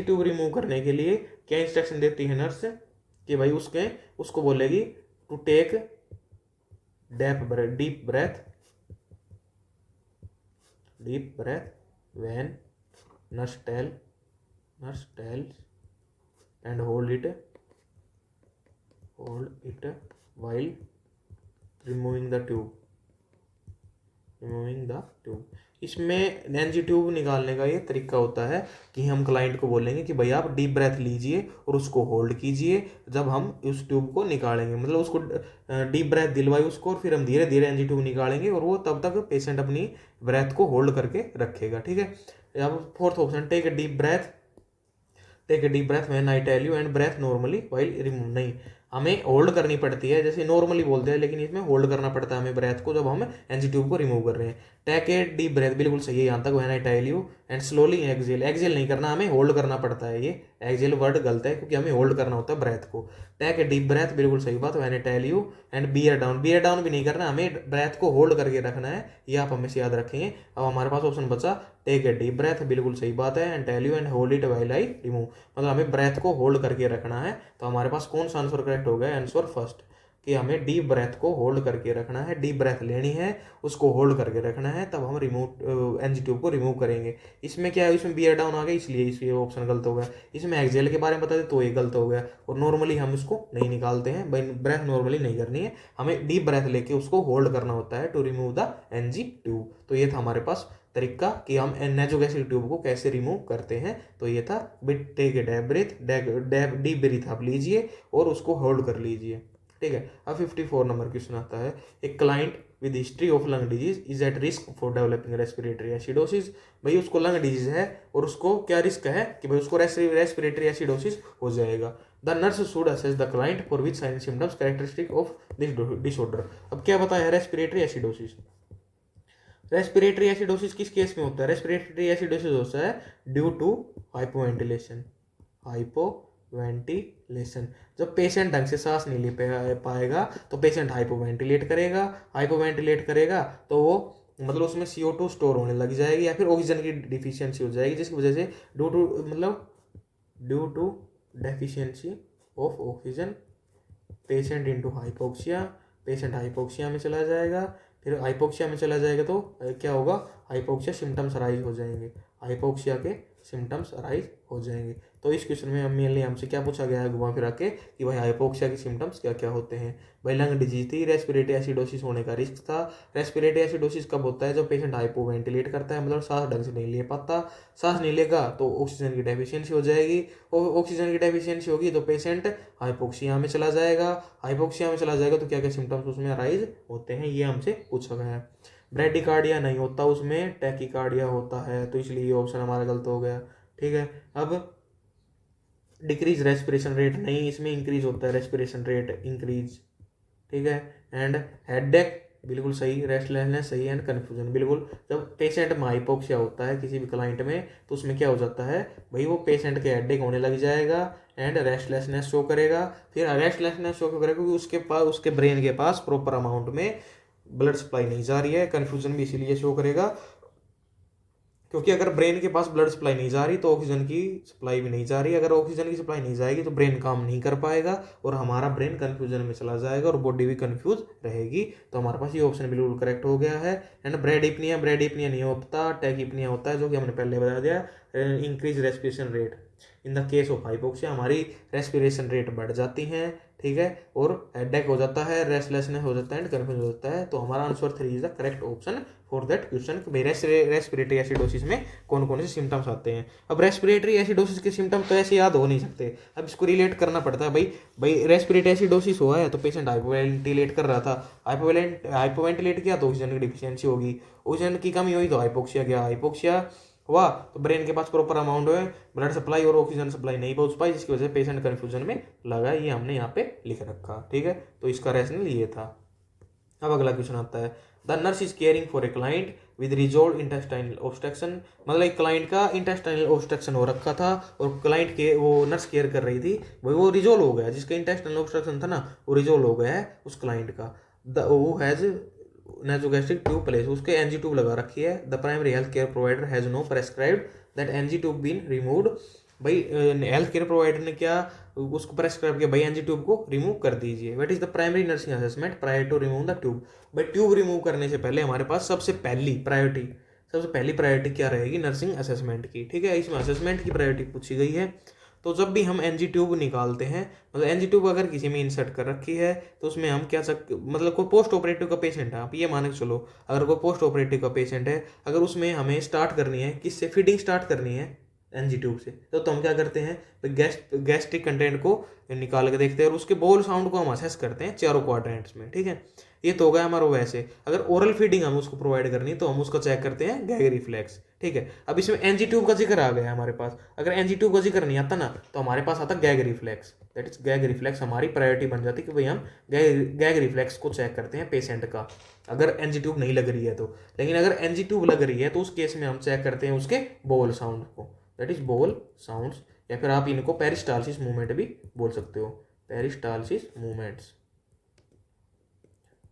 tube remove करने के लिए क्या इंस्ट्रक्शन देती है नर्स कि भाई उसको बोलेगी to take deep breath when nurse tells and hold it while removing the tube। इसमें एनजी ट्यूब निकालने का ये तरीका होता है कि हम क्लाइंट को बोलेंगे कि भाई आप डीप ब्रेथ लीजिए और उसको होल्ड कीजिए जब हम उस ट्यूब को निकालेंगे, मतलब उसको डीप ब्रेथ दिलवाई उसको, और फिर हम धीरे धीरे एनजी ट्यूब निकालेंगे, और वो तब तक पेशेंट अपनी ब्रेथ को होल्ड करके रखेगा, ठीक है। अब fourth option, take a deep breath when I tell you and breathe normally while remove, नहीं हमें होल्ड करनी पड़ती है, जैसे नॉर्मली बोलते हैं, लेकिन इसमें होल्ड करना पड़ता है हमें ब्रेथ को जब हम एनजी ट्यूब को रिमूव कर रहे हैं। टेक ए डीप ब्रेथ बिल्कुल सही है यहाँ तक, when I tell you and slowly exhale नहीं करना, हमें होल्ड करना पड़ता है, ये एक्सेल वर्ड गलत है क्योंकि हमें होल्ड करना होता है ब्रेथ को। टेक ए डीप ब्रेथ बिल्कुल सही बात, when I tell you and bear down भी नहीं करना, हमें ब्रेथ को होल्ड करके रखना है, ये आप हमेशा याद रखेंगे। अब हमारे पास ऑप्शन बचा टेक ए डीप ब्रेथ, बिल्कुल सही बात है, and tell you and hold it while I remove, मतलब हमें ब्रेथ को होल्ड करके रखना है। तो हमारे पास कौन सा आंसर करेक्ट हो गया, आंसर फर्स्ट, कि हमें डीप ब्रेथ को होल्ड करके रखना है, डीप ब्रेथ लेनी है, उसको होल्ड करके रखना है, तब हम एनजी ट्यूब को रिमूव करेंगे। इसमें क्या है, इसमें बियर डाउन आ गया इसलिए ऑप्शन गलत हो गया। इसमें एक्सेल के बारे में बता दे तो ये गलत हो गया, और नॉर्मली हम इसको नहीं निकालते हैं, ब्रेथ नॉर्मली नहीं करनी है, हमें डीप ब्रेथ लेके उसको होल्ड करना होता है to remove the NG tube. तो ये था हमारे पास तरीका कि हम नेजोगैस्ट्रिक ट्यूब को कैसे रिमूव करते हैं। तो ये था टेक ए डीप ब्रीथ आप लीजिए और उसको होल्ड कर लीजिए, ठीक है। अब 54 नंबर क्वेश्चन आता है, एक client with history of lung disease is at risk for developing respiratory acidosis, भाई उसको लंग डिजीज है और उसको क्या रिस्क है कि भाई उसको रेस्पिरेटरी एसिडोसिस हो जाएगा। The nurse should assess the client for which sign symptoms characteristic of this disorder. अब क्या बताया है, रेस्पिरेटरी एसिडोसिस। रेस्पिरेटरी एसिडोसिस किस केस में होता है, रेस्पिरेटरी एसिडोसिस होता है ड्यू टू हाइपोवेंटिलेशन, जब पेशेंट ढंग से सांस नहीं ले पाएगा तो पेशेंट हाइपोवेंटिलेट करेगा तो वो मतलब उसमें CO2 स्टोर होने लग जाएगी, या फिर ऑक्सीजन की डिफिशियंसी हो जाएगी, जिसकी वजह से due to deficiency of oxygen patient into hypoxia, patient hypoxia में चला जाएगा। फिर हाइपोक्सिया में चला जाएगा तो क्या होगा, हाइपोक्सिया सिम्टम्स अराइज हो जाएंगे, हाइपोक्सिया के सिम्टम्स अराइज हो जाएंगे। तो इस क्वेश्चन में मेनली हमसे क्या पूछा गया है घुमा फिरा के कि भाई हाइपोक्सिया के सिम्टम्स क्या क्या होते हैं। भाई लंग डिजीज थी, रेस्पिरेटरी एसिडोसिस होने का रिस्क था। रेस्पिरेटरी एसिडोसिस कब होता है, जब पेशेंट हाइपोवेंटिलेट करता है, मतलब सांस ढंग से नहीं ले पाता, सांस नहीं लेगा तो ऑक्सीजन की डेफिशिएंसी हो जाएगी, और ऑक्सीजन की डेफिशिएंसी होगी तो पेशेंट हाइपोक्सिया में चला जाएगा तो क्या क्या सिम्टम्स उसमें अराइज होते हैं, ये हमसे पूछा गया है। ब्रेडिकार्डिया नहीं होता उसमें, टैकिकार्डिया होता है, तो इसलिए ये ऑप्शन हमारा गलत हो गया, ठीक है। अब डिक्रीज रेस्पिरेशन रेट नहीं, इसमें इंक्रीज होता है रेस्पिरेशन रेट इंक्रीज, ठीक है। एंड हेडेक बिल्कुल सही, रेस्टलेसनेस सही, एंड कन्फ्यूजन बिल्कुल। जब पेशेंट में हाइपोक्सिया होता है किसी भी क्लाइंट में तो उसमें क्या हो जाता है भाई, वो पेशेंट के हेडेक होने लग जाएगा एंड रेस्टलेसनेस शो करेगा। फिर रेस्टलेसनेस शो करेगा क्योंकि उसके ब्रेन के पास प्रॉपर अमाउंट में ब्लड सप्लाई नहीं जा रही है। कन्फ्यूजन भी इसीलिए शो करेगा क्योंकि अगर ब्रेन के पास ब्लड सप्लाई नहीं जा रही तो ऑक्सीजन की सप्लाई भी नहीं जा रही, अगर ऑक्सीजन की सप्लाई नहीं जाएगी तो ब्रेन काम नहीं कर पाएगा और हमारा ब्रेन कन्फ्यूजन में चला जाएगा और बॉडी भी कन्फ्यूज रहेगी। तो हमारे पास ये ऑप्शन बिल्कुल करेक्ट हो गया है। एंड ब्रेड इपनिया नहीं होता, टैकिपनिया होता है, जो कि हमने पहले बता दिया। Increase respiration rate in the case of hypoxia, हमारी रेस्पिरेशन रेट बढ़ जाती है, ठीक है, और हेडेक हो जाता है, रेस्टलेसनेस हो जाता है एंड कन्फ्यूजन हो जाता है। तो हमारा answer 3 is the correct option for that question कि रेस्पिरेटरी एसिडोसिस में कौन कौन से सिम्टम्स आते हैं। अब रेस्पिरेटरी एसिडोसिस के सिम्टम तो ऐसे याद हो नहीं सकते, अब इसको रिलेट करना पड़ता है। भाई रेस्पिरेटरी एसिडोसिस हुआ है तो पेशेंट हाइपोवेंटिलेट कर रहा था, हाइपोवेंटिलेट किया तो ऑक्सीजन की डिफिशियंसी होगी, ऑक्सीजन की कमी हुई तो हाइपोक्सिया गया, हाइपोक्सिया हुआ तो ब्रेन के पास प्रॉपर अमाउंट में ब्लड सप्लाई और ऑक्सीजन सप्लाई नहीं पहुंच पाई, जिसकी वजह से पेशेंट कंफ्यूजन में लगा। ये हमने यहाँ पे लिख रखा, ठीक है, तो इसका रैशनल ये था। अब अगला क्वेश्चन आता है, the nurse is caring for a client with resolve intestinal obstruction, मतलब एक क्लाइंट का इंटेस्टाइनल ऑब्स्ट्रक्शन हो रखा था और क्लाइंट के वो नर्स केयर कर रही थी, भाई वो रिजोल्व हो गया, जिसका इंटेस्टाइनल ऑब्स्ट्रक्शन था ना वो रिजोल्व हो गया है उस क्लाइंट का। वो हैज नासोगैस्ट्रिक ट्यूब प्लेस, उसके एनजी ट्यूब लगा रखी है। The primary health care provider has no prescribed that NG tube been removed, भाई हेल्थ केयर प्रोवाइडर ने क्या उसको प्रेस्क्राइब किया, भाई एनजी ट्यूब को रिमूव कर दीजिए। What is the primary nursing assessment prior to remove the tube, भाई ट्यूब रिमूव करने से पहले हमारे पास सबसे पहली प्रायोरिटी क्या रहेगी, नर्सिंग असेसमेंट की, ठीक है, इसमें असेसमेंट की प्रायोरिटी पूछी गई है। तो जब भी हम एनजी ट्यूब निकालते हैं, मतलब एनजी ट्यूब अगर किसी में इंसर्ट कर रखी है तो उसमें हम क्या मतलब कोई पोस्ट ऑपरेटिव का पेशेंट है, आप ये मान के चलो, अगर कोई पोस्ट ऑपरेटिव का पेशेंट है, अगर उसमें हमें स्टार्ट करनी है, किससे फीडिंग स्टार्ट करनी है एनजी ट्यूब से, तो हम क्या करते हैं, गैस्ट्रिक कंटेंट को निकाल के देखते हैं और उसके बोल साउंड को हम असेस करते हैं चारों क्वाड्रेंट्स में, ठीक है। ये तो हो गया हमारा वैसे। अगर ओरल फीडिंग हम उसको प्रोवाइड करनी तो हम उसका चेक करते हैं गैग रिफ्लेक्स, ठीक है। अब इसमें एनजी ट्यूब का जिक्र आ गया हमारे पास, अगर एनजी ट्यूब का जिक्र नहीं आता ना तो हमारे पास आता gag reflex, that is gag reflex हमारी प्रायोरिटी बन जाती है कि भाई हम गैग रिफ्लेक्स को चेक करते हैं पेशेंट का, अगर एनजी ट्यूब नहीं लग रही है तो। लेकिन अगर एनजी ट्यूब लग रही है तो उस केस में हम चेक करते हैं उसके बोल साउंड को, दैट इज बोल साउंड्स, या फिर आप इनको पेरिस्टालसिस मूवमेंट भी बोल सकते हो, पेरिस्टालसिस मूवमेंट्स,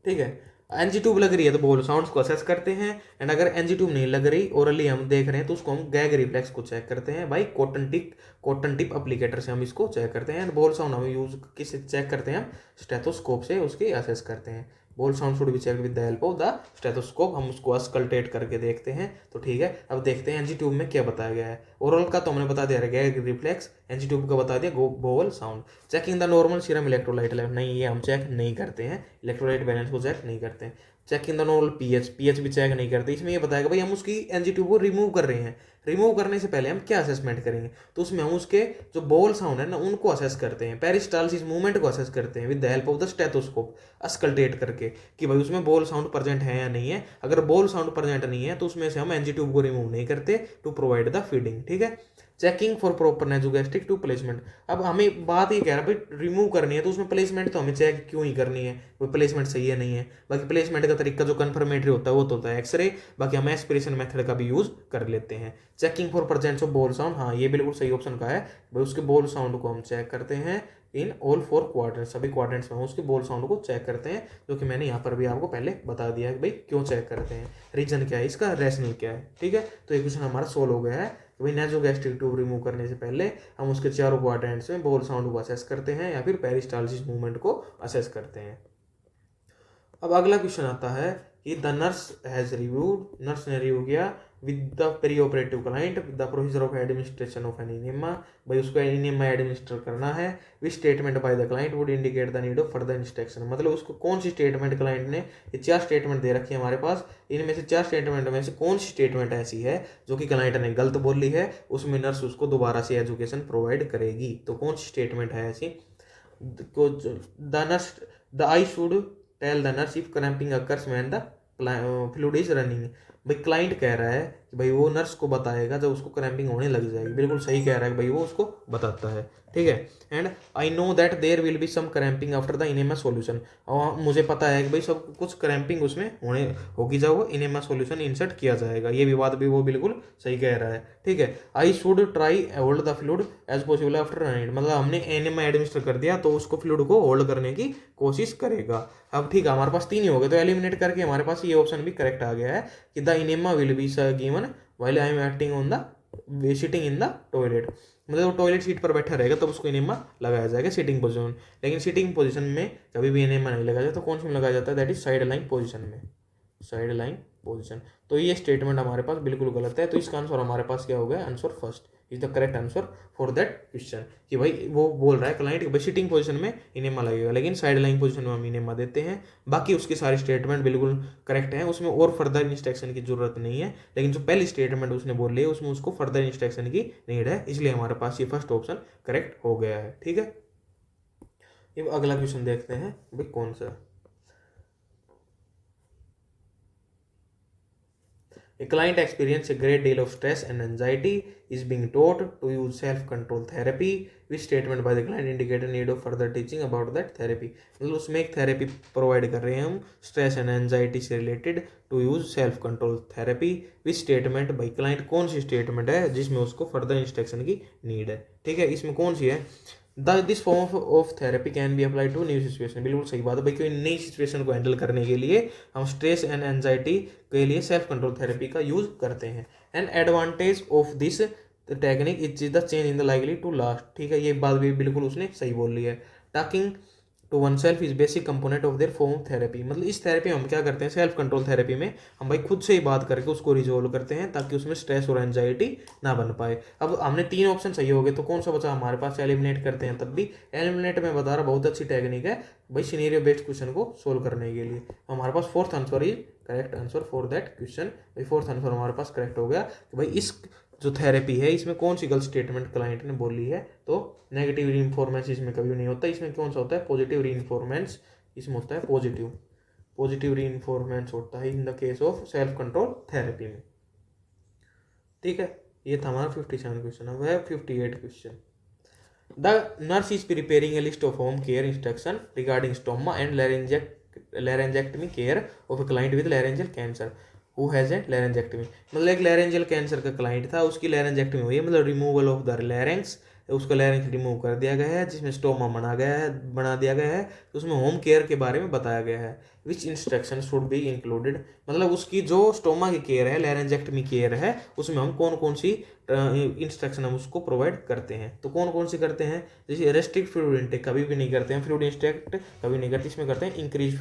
ठीक है। एनजी ट्यूब लग रही है तो बोल साउंड्स को असेस करते हैं, एंड अगर एनजी ट्यूब नहीं लग रही, ओरली हम देख रहे हैं, तो उसको हम गैग रिफ्लेक्स को चेक करते हैं, भाई कॉटन टिप अप्लीकेटर से हम इसको चेक करते हैं। एंड बोल साउंड हम यूज किससे चेक करते हैं, हम स्टेथोस्कोप से उसकी असेस करते हैं। Bowel sound should be check with the help of the stethoscope, हम उसको अस्कल्टेट करके देखते हैं, तो ठीक है। अब देखते हैं एनजी ट्यूब में क्या बताया गया है। ओरल का तो हमने बता दिया गैग रिफ्लेक्स, एनजी ट्यूब का बता दिया बोल sound. Checking the normal serum electrolyte level, नहीं ये हम चेक नहीं करते हैं, इलेक्ट्रोलाइट बैलेंस को चेक नहीं करते हैं। चेकिंग द नॉर्मल पीएच भी चेक नहीं करते, इसमें ये बताएगा भाई हम उसकी एनजी ट्यूब को रिमूव कर रहे हैं, रिमूव करने से पहले हम क्या असेसमेंट करेंगे, तो उसमें हम उसके जो बोल साउंड है ना उनको असेस करते हैं, पेरिस्टालसिस मूवमेंट को असेस करते हैं with the help of the stethoscope, auscultate करके कि भाई उसमें बोल साउंड प्रेजेंट है या नहीं है। अगर बोल साउंड प्रेजेंट नहीं है तो उसमें से हम एनजी ट्यूब को रिमूव नहीं करते टू प्रोवाइड द फीडिंग, ठीक है। Checking for proper nasogastric tube placement, अब हमें बात ये कह रहा है भाई रिमूव करनी है तो उसमें प्लेसमेंट तो हमें चेक क्यों ही करनी है, वो प्लेसमेंट सही है नहीं है। बाकी प्लेसमेंट का तरीका जो कन्फर्मेटरी होता है वो तो होता है एक्सरे, बाकी हम एस्पिरेशन मेथड का भी यूज कर लेते हैं। चेकिंग फॉर प्रेजेंस ऑफ बोल साउंड, हाँ ये बिल्कुल सही ऑप्शन का है, भाई उसके बोल साउंड को हम चेक करते हैं इन ऑल 4 क्वाड्रेंट्स, सभी क्वाड्रेंट्स में उसके बोल साउंड को चेक करते हैं, जो कि मैंने यहाँ पर भी आपको पहले बता दिया है कि भाई क्यों चेक करते हैं, रीजन क्या है इसका, रैशनल क्या है, ठीक है। तो एक क्वेश्चन हमारा सोल्व हो गया है कि भाई नासोगैस्ट्रिक ट्यूब रिमूव करने से पहले हम उसके चारों क्वाड्रेंट्स में बोल साउंड को असेस करते हैं या फिर पेरिस्टालसिस मूवमेंट को असेस करते हैं। अब अगला क्वेश्चन आता है कि the nurse has reviewed, nurse ने रिव्यू किया with the perioperative client with the procedure of administration of an enema, भाई उसको इनेमा एडमिनिस्टर करना है। Which statement by the client would indicate the need of further instruction, मतलब उसको कौन सी स्टेटमेंट क्लाइंट ने, ये 4 स्टेटमेंट दे रखी है हमारे पास, इनमें से 4 स्टेटमेंट में से कौन सी स्टेटमेंट ऐसी है जो कि क्लाइंट ने गलत बोली है, उसमें नर्स उसको दोबारा से एजुकेशन प्रोवाइड करेगी। तो कौन सी स्टेटमेंट है ऐसी, the nurse the I should tell the nurse if cramping occurs when the fluid is running, भाई क्लाइंट कह रहा है कि भाई वो नर्स को बताएगा जब उसको क्रैम्पिंग होने लग जाएगी, बिल्कुल सही कह रहा है कि भाई वो उसको बताता है, ठीक है। And I know that there will be some cramping after the enema solution, और मुझे पता है कि भाई सब कुछ क्रैम्पिंग उसमें होने होगी जब वो इनेमा सॉल्यूशन इंसर्ट किया जाएगा, ये भी बात भी वो बिल्कुल सही कह रहा है, ठीक है। I should try hold the fluid as possible after running, मतलब हमने इनेमा एडमिनिस्टर कर दिया तो उसको फ्लूइड को होल्ड करने की कोशिश करेगा। अब ठीक है, हमारे पास 3 ही हो गए तो एलिमिनेट करके हमारे पास ये ऑप्शन भी करेक्ट आ गया है कि the enema will be given while I am acting on the sitting in the toilet, मतलब वो टॉयलेट सीट पर बैठा रहेगा तब उसको इनेमा लगाया जाएगा सिटिंग पोजीशन। लेकिन सिटिंग पोजीशन में कभी भी इनेमा नहीं लगाया जाता, तो कौन सी में लगाया जाता है, that is side line position में, साइड लाइन पोजीशन। तो ये स्टेटमेंट हमारे पास बिल्कुल गलत है, तो इसका आंसर हमारे पास क्या हो गया, answer first is the correct answer for that question. कि भाई वो बोल रहा है क्लाइंट कि भाई सिटिंग पोजीशन में इनेमा लगेगा, लेकिन साइड लाइन पोजीशन में हम इनेमा देते हैं। बाकी उसकी सारी स्टेटमेंट बिल्कुल करेक्ट है, उसमें और फर्दर इंस्ट्रक्शन की जरूरत नहीं है। लेकिन जो पहली स्टेटमेंट उसने बोल ली है उसमें उसको फर्दर इंस्ट्रक्शन की नीड है, इसलिए हमारे पास ये फर्स्ट ऑप्शन करेक्ट हो गया है। ठीक है, अब अगला क्वेश्चन देखते हैं भाई कौन सा। A client experiences a great deal of stress and anxiety is being taught to use self-control therapy. Which statement by the client indicate a need of further teaching about that therapy? मतलब उसमें एक therapy provide कर रहे हैं हम stress and anxiety से related to use self control therapy. Which statement by client, कौन सी स्टेटमेंट है जिसमें उसको फर्दर इंस्ट्रक्शन की नीड है। ठीक है, इसमें कौन सी है, this form of therapy can be apply to new situation. बिल्कुल सही बात है भाई, कोई नई सिचुएशन को हैंडल करने के लिए हम स्ट्रेस एंड एंजाइटी के लिए सेल्फ कंट्रोल थेरेपी का यूज करते हैं। And advantage of this technique is the change in the likely to last. ठीक है, ये बात भी बिल्कुल उसने सही बोल ली है। Talking to oneself is basic component of their form therapy. मतलब इस थेरेपी में हम क्या करते हैं, सेल्फ कंट्रोल थेरेपी में हम भाई खुद से ही बात करके उसको रिजोल्व करते हैं ताकि उसमें स्ट्रेस और एंजाइटी ना बन पाए। अब हमने 3 ऑप्शन सही हो गए, तो कौन सा बचा हमारे पास, एलिमिनेट करते हैं। तब भी एलिमिनेट में बता रहा बहुत अच्छी टेक्निक है भाई सिनेरियो बेस्ड क्वेश्चन को सोल्व करने के लिए। हमारे पास fourth answer is correct answer for that question. भाई फोर्थ आंसर हमारे पास करेक्ट हो गया कि भाई इस जो थेरेपी है इसमें कौन सी गलत स्टेटमेंट क्लाइंट ने बोली है। तो नेगेटिव रीइंफोर्मेंस इसमें कभी नहीं होता, इसमें कौन सा होता है, पॉजिटिव रीइंफोर्मेंस इसमें होता है, पॉजिटिव रीइंफोर्मेंस होता है in the case of self control therapy में। ठीक है, ये था हमारा 57 क्वेश्चन। अब है 58 question. The nurse is preparing A list of home care instruction regarding stoma and laryngeectomy care of a client with laryngeal cancer who has a laryngeectomy। मतलब एक laryngeal कैंसर का क्लाइंट था, उसकी laryngeectomy हुई है, मतलब रिमूवल ऑफ द larynx, उसका larynx remove कर दिया गया है, जिसमें स्टोमा बना दिया गया है। तो उसमें होम केयर के बारे में बताया गया है। विच इंस्ट्रक्शन शुड बी इंक्लूडेड, मतलब उसकी जो स्टोमा की केयर है, laryngeectomy केयर है, उसमें हम कौन कौन सी इंस्ट्रक्शन हम उसको प्रोवाइड करते हैं। तो कौन कौन सी करते हैं, जैसे रेस्ट्रिक्ट फ्लूइड इंटेक कभी भी नहीं करते हैं, फ्लूइड इंटेक कभी नहीं करते, इसमें करते हैं इंक्रीज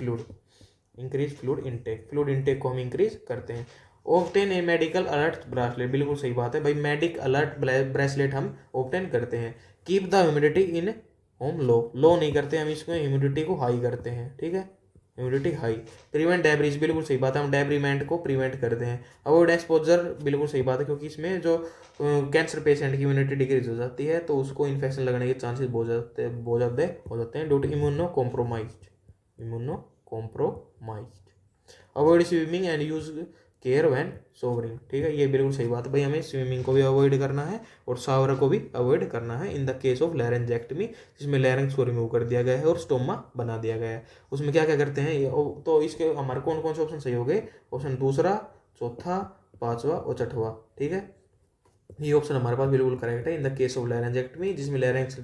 फ्लूइड इंटेक को हम इंक्रीज करते हैं। Obtain a medical alert bracelet, बिल्कुल सही बात है भाई, मेडिक अलर्ट ब्रेसलेट हम ऑब्टेन करते हैं। Keep the humidity in home low नहीं करते हम, इसमें ह्यूमिडिटी को हाई करते हैं। ठीक है, ह्यूमिडिटी हाई। प्रिवेंट डेब्रीज, बिल्कुल सही बात है, हम डेब्रीमेंट को प्रिवेंट करते हैं। अवॉइड एक्सपोजर, बिल्कुल सही बात है, क्योंकि इसमें जो कैंसर पेशेंट की इम्यूनिटी डिक्रीज हो जाती है तो उसको इन्फेक्शन लगने के चांसेस बहुत ज़्यादा हो जाते हैं due to immunocompromised. Avoid swimming and use care when showering. ठीक है, ये बिल्कुल सही बात है भाई, हमें स्विमिंग को भी अवॉइड करना है और शावर को भी अवॉइड करना है in the case of laryngeectomy, जिसमें लैरिंक्स को रिमूव कर दिया गया है और स्टोमा बना दिया गया है। उसमें क्या क्या करते हैं तो इसके हमारे कौन कौन से ऑप्शन सही हो गए, ऑप्शन दूसरा, चौथा, पांचवा और छठवा। ठीक है, ये ऑप्शन हमारे पास बिल्कुल करेक्ट है। In the case of laryngeectomy, जिसमें लैरिंक्स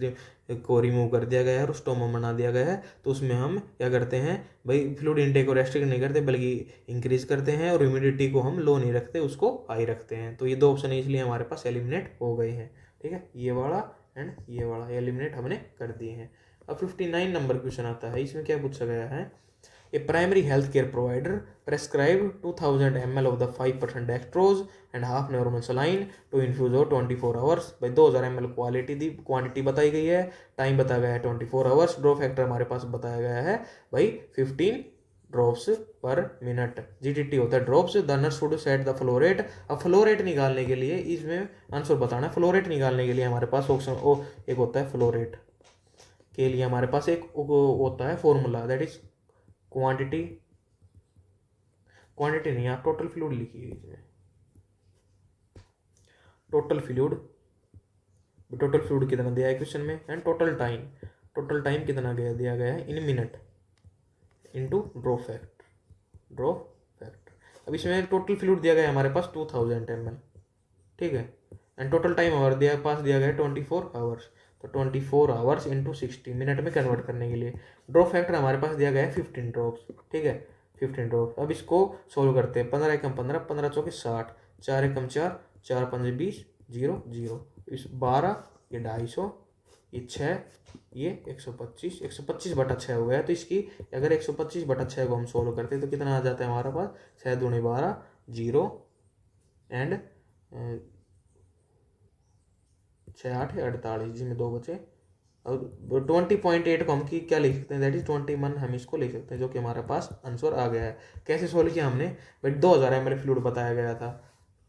को रिमूव कर दिया गया है और स्टोमा बना दिया गया है, तो उसमें हम क्या करते हैं भाई, फ्लूइड इंटेक को रेस्ट्रिक्ट नहीं करते बल्कि इंक्रीज करते हैं, और ह्यूमिडिटी को हम लो नहीं रखते, उसको हाई रखते हैं। तो ये 2 ऑप्शन इसलिए हमारे पास एलिमिनेट हो गए हैं। ठीक है, ये वाला एंड ये वाला एलिमिनेट हमने कर दिए हैं। अब 59 नंबर क्वेश्चन आता है, इसमें क्या पूछा गया है, A primary health care provider prescribed 2000 ml of the 5% dextrose and half normal saline to infuse over 24 hours। भाई 2000 ml क्वांटिटी बताई गई है, टाइम बताया गया है 24 आवर्स, ड्रॉप फैक्टर हमारे पास बताया गया है भाई 15 ड्रॉप्स पर मिनट, जीटीटी होता है drops. The nurse should set the flow rate. अब फ्लो रेट निकालने के लिए इसमें आंसर बताना है, फ्लो रेट निकालने के लिए हमारे पास ऑप्शन एक होता है, फ्लो रेट के लिए हमारे पास एक होता है फॉर्मूला, दैट इज क्वांटिटी नहीं, आप टोटल फ्लूइड लिखिए इसमें, टोटल फ्लूइड कितना दिया है क्वेश्चन में, एंड टोटल टाइम कितना दिया गया है इन मिनट इनटू ड्रॉप फैक्टर। अब इसमें टोटल फ्लूइड दिया गया है हमारे पास 2000 ml। ठीक है, एंड टोटल टाइम हमारे दिया गया है 24 आवर्स, तो 24 आवर्स इंटू 60 मिनट में कन्वर्ट करने के लिए ड्रॉप फैक्टर हमारे पास दिया गया है 15 ड्रॉप्स। ठीक है, 15 ड्रॉप्स। अब इसको सोल्व करते हैं, 15 एकम 15, 15 चौके 60, 4 एकम 4, 4 पंजे 20, 0 0, इस 12, ये 250, ये 6, ये 125, 125/6 हो गया। तो इसकी अगर 125/6 को हम सोल्व करते हैं तो कितना आ जाता है हमारे पास, 6 दूनी 12, 0 एंड 6 8 48, जिसमें 2 बचे। और 20.8 को हम की क्या लिख सकते हैं, दैट इज 21 हम इसको लिख सकते हैं, जो कि हमारे पास आंसर आ गया है। कैसे सोल्व किया हमने भाई, 2000 ml फ्लूइड बताया गया था,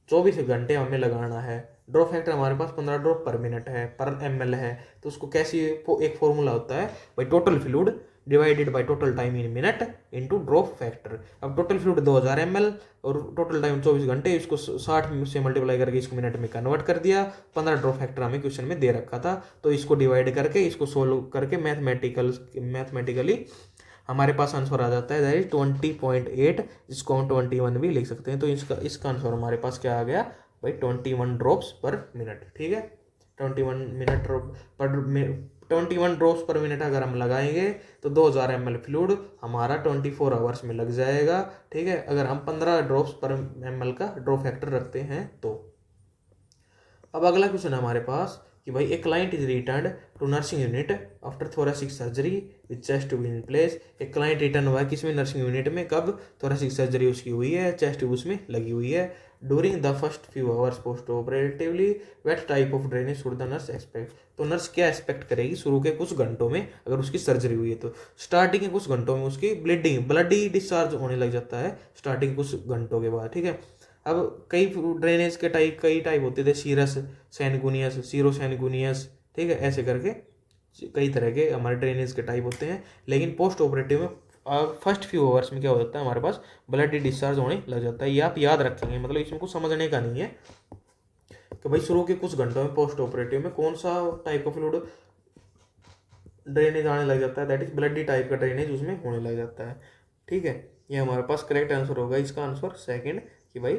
24 घंटे हमें लगाना है, ड्रॉप फैक्टर हमारे पास 15 ड्रॉप पर मिनट है, पर ml है। तो उसको कैसे, एक फॉर्मूला होता है भाई, total fluid divided by total time in minute into drop factor. अब टोटल फ्लूइड 2000 ml और टोटल टाइम 24 घंटे, इसको 60 से मल्टीप्लाई करके इसको मिनट में कन्वर्ट कर दिया। 15 ड्रॉप फैक्टर हमें क्वेश्चन में दे रखा था, तो इसको डिवाइड करके इसको सोल्व करके मैथमेटिकली हमारे पास आंसर आ जाता है दैट इज 20.8, जिसको हम 21 भी लिख सकते हैं। तो इसका आंसर हमारे पास क्या आ गया भाई, 21 ड्रॉप्स पर मिनट। ठीक है, 21 ड्रॉप्स पर मिनट अगर हम लगाएंगे तो 2000 ml फ्लूइड हमारा 24 आवर्स में लग जाएगा। ठीक है, अगर हम 15 ड्रॉप्स पर ml का ड्रॉप फैक्टर रखते हैं तो। अब अगला क्वेश्चन है हमारे पास कि भाई, a client is return to nursing unit after thoracic surgery with chest tube in place. एक क्लाइंट रिटर्न हुआ है किसमें, नर्सिंग यूनिट में, कब, थोरेसिक सर्जरी उसकी हुई है, चेस्ट ट्यूब उसमें लगी हुई है। During the first few hours post operatively what type of drainage should the nurse expect. तो नर्स क्या एक्सपेक्ट करेगी शुरू के कुछ घंटों में, अगर उसकी सर्जरी हुई है तो स्टार्टिंग के कुछ घंटों में उसकी ब्लडी डिस्चार्ज होने लग जाता है स्टार्टिंग कुछ घंटों के बाद। ठीक है, अब कई ड्रेनेज के कई टाइप होते थे, सीरस सैनगुनियस, सीरो सैनगुनियस, ठीक है, ऐसे करके कई तरह के हमारे ड्रेनेज के टाइप होते हैं। लेकिन पोस्ट ऑपरेटिव में फर्स्ट फ्यू आवर्स में क्या हो जाता है, हमारे पास ब्लड डिस्चार्ज होने लग जाता है। ये आप याद रखेंगे, मतलब इसमें कुछ समझने का नहीं है कि भाई शुरू के कुछ घंटों में पोस्ट ऑपरेटिव में कौन सा टाइप का फ्लूइड ड्रेनेज आने लग जाता है, दैट इज ब्लडी टाइप का ड्रेनेज उसमें होने लग जाता है। ठीक है, ये हमारे पास करेक्ट आंसर होगा, इसका आंसर सेकंड, कि भाई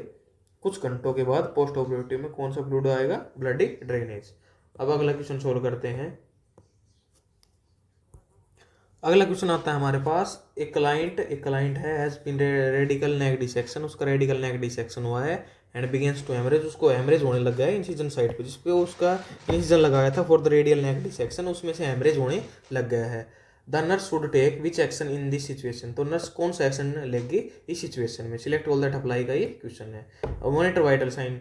कुछ घंटों के बाद पोस्ट ऑपरेटिव में कौन सा फ्लूइड आएगा, ब्लडी ड्रेनेज। अब अगला क्वेश्चन सोल्व करते हैं। अगला क्वेश्चन आता है हमारे पास, एक क्लाइंट है has been radical neck dissection, उसका रेडिकल नेक डिसेक्शन हुआ है एंड बिगिंस टू हेमरेज, उसको हेमरेज होने लग गया है इंसिजन साइड पे, जिसपे उसका इंसिजन लगाया था for the radial neck dissection, उसमें से हेमरेज होने लग गया है। The nurse should take which action in this situation. तो नर्स कौन सा एक्शन लेगी इस सिचुएशन में, सिलेक्ट ऑल दैट अप्लाई का ये क्वेश्चन है। Monitor vital sign,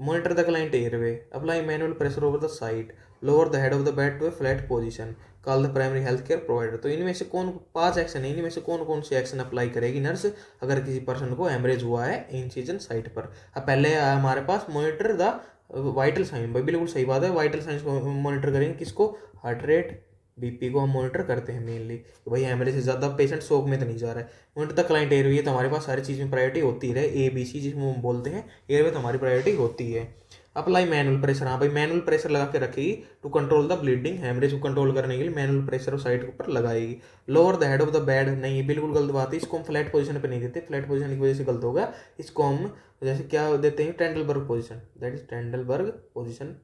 monitor the client airway, apply manual pressure over the site, lower the head of the bed to a flat position, call the primary health care provider. तो इनमें से कौन 5 action है, इनमें से कौन कौन से एक्शन अप्लाई करेगी नर्स अगर किसी पर्सन को हेमरेज हुआ है इंसिजन साइट पर। अब पहले आया हमारे पास मॉनिटर द वाइटल साइन, भाई बिल्कुल सही बात है, वाइटल साइंस को मॉनिटर करेंगे, किसको, हार्ट रेट, बीपी को हम मॉनिटर करते हैं मेनली, तो भाई हेमरेज से ज़्यादा पेशेंट शोक में तो नहीं जा रहा है। मॉनिटर द क्लाइंट एयरवे, तो हमारे पास सारी चीज़ में प्रायोरिटी होती रहे, ABC जिसमें हम बोलते हैं एयरवे, तो हमारी प्रायोरिटी होती है। अप्लाई मैनुअल प्रेशर, हाँ भाई मैनुअल प्रेशर लगा के रखेगी to control the bleeding, haemorrhage को कंट्रोल करने के लिए मैनुअल प्रेशर साइड के ऊपर लगाएगी। Lower the head of the bed, नहीं बिल्कुल गलत बात है, इसको हम फ्लैट पोजीशन पे नहीं देते, फ्लैट पोजीशन की वजह से गलत होगा। इसको हम जैसे क्या देते हैं, Trendelenburg position, that is Trendelenburg position,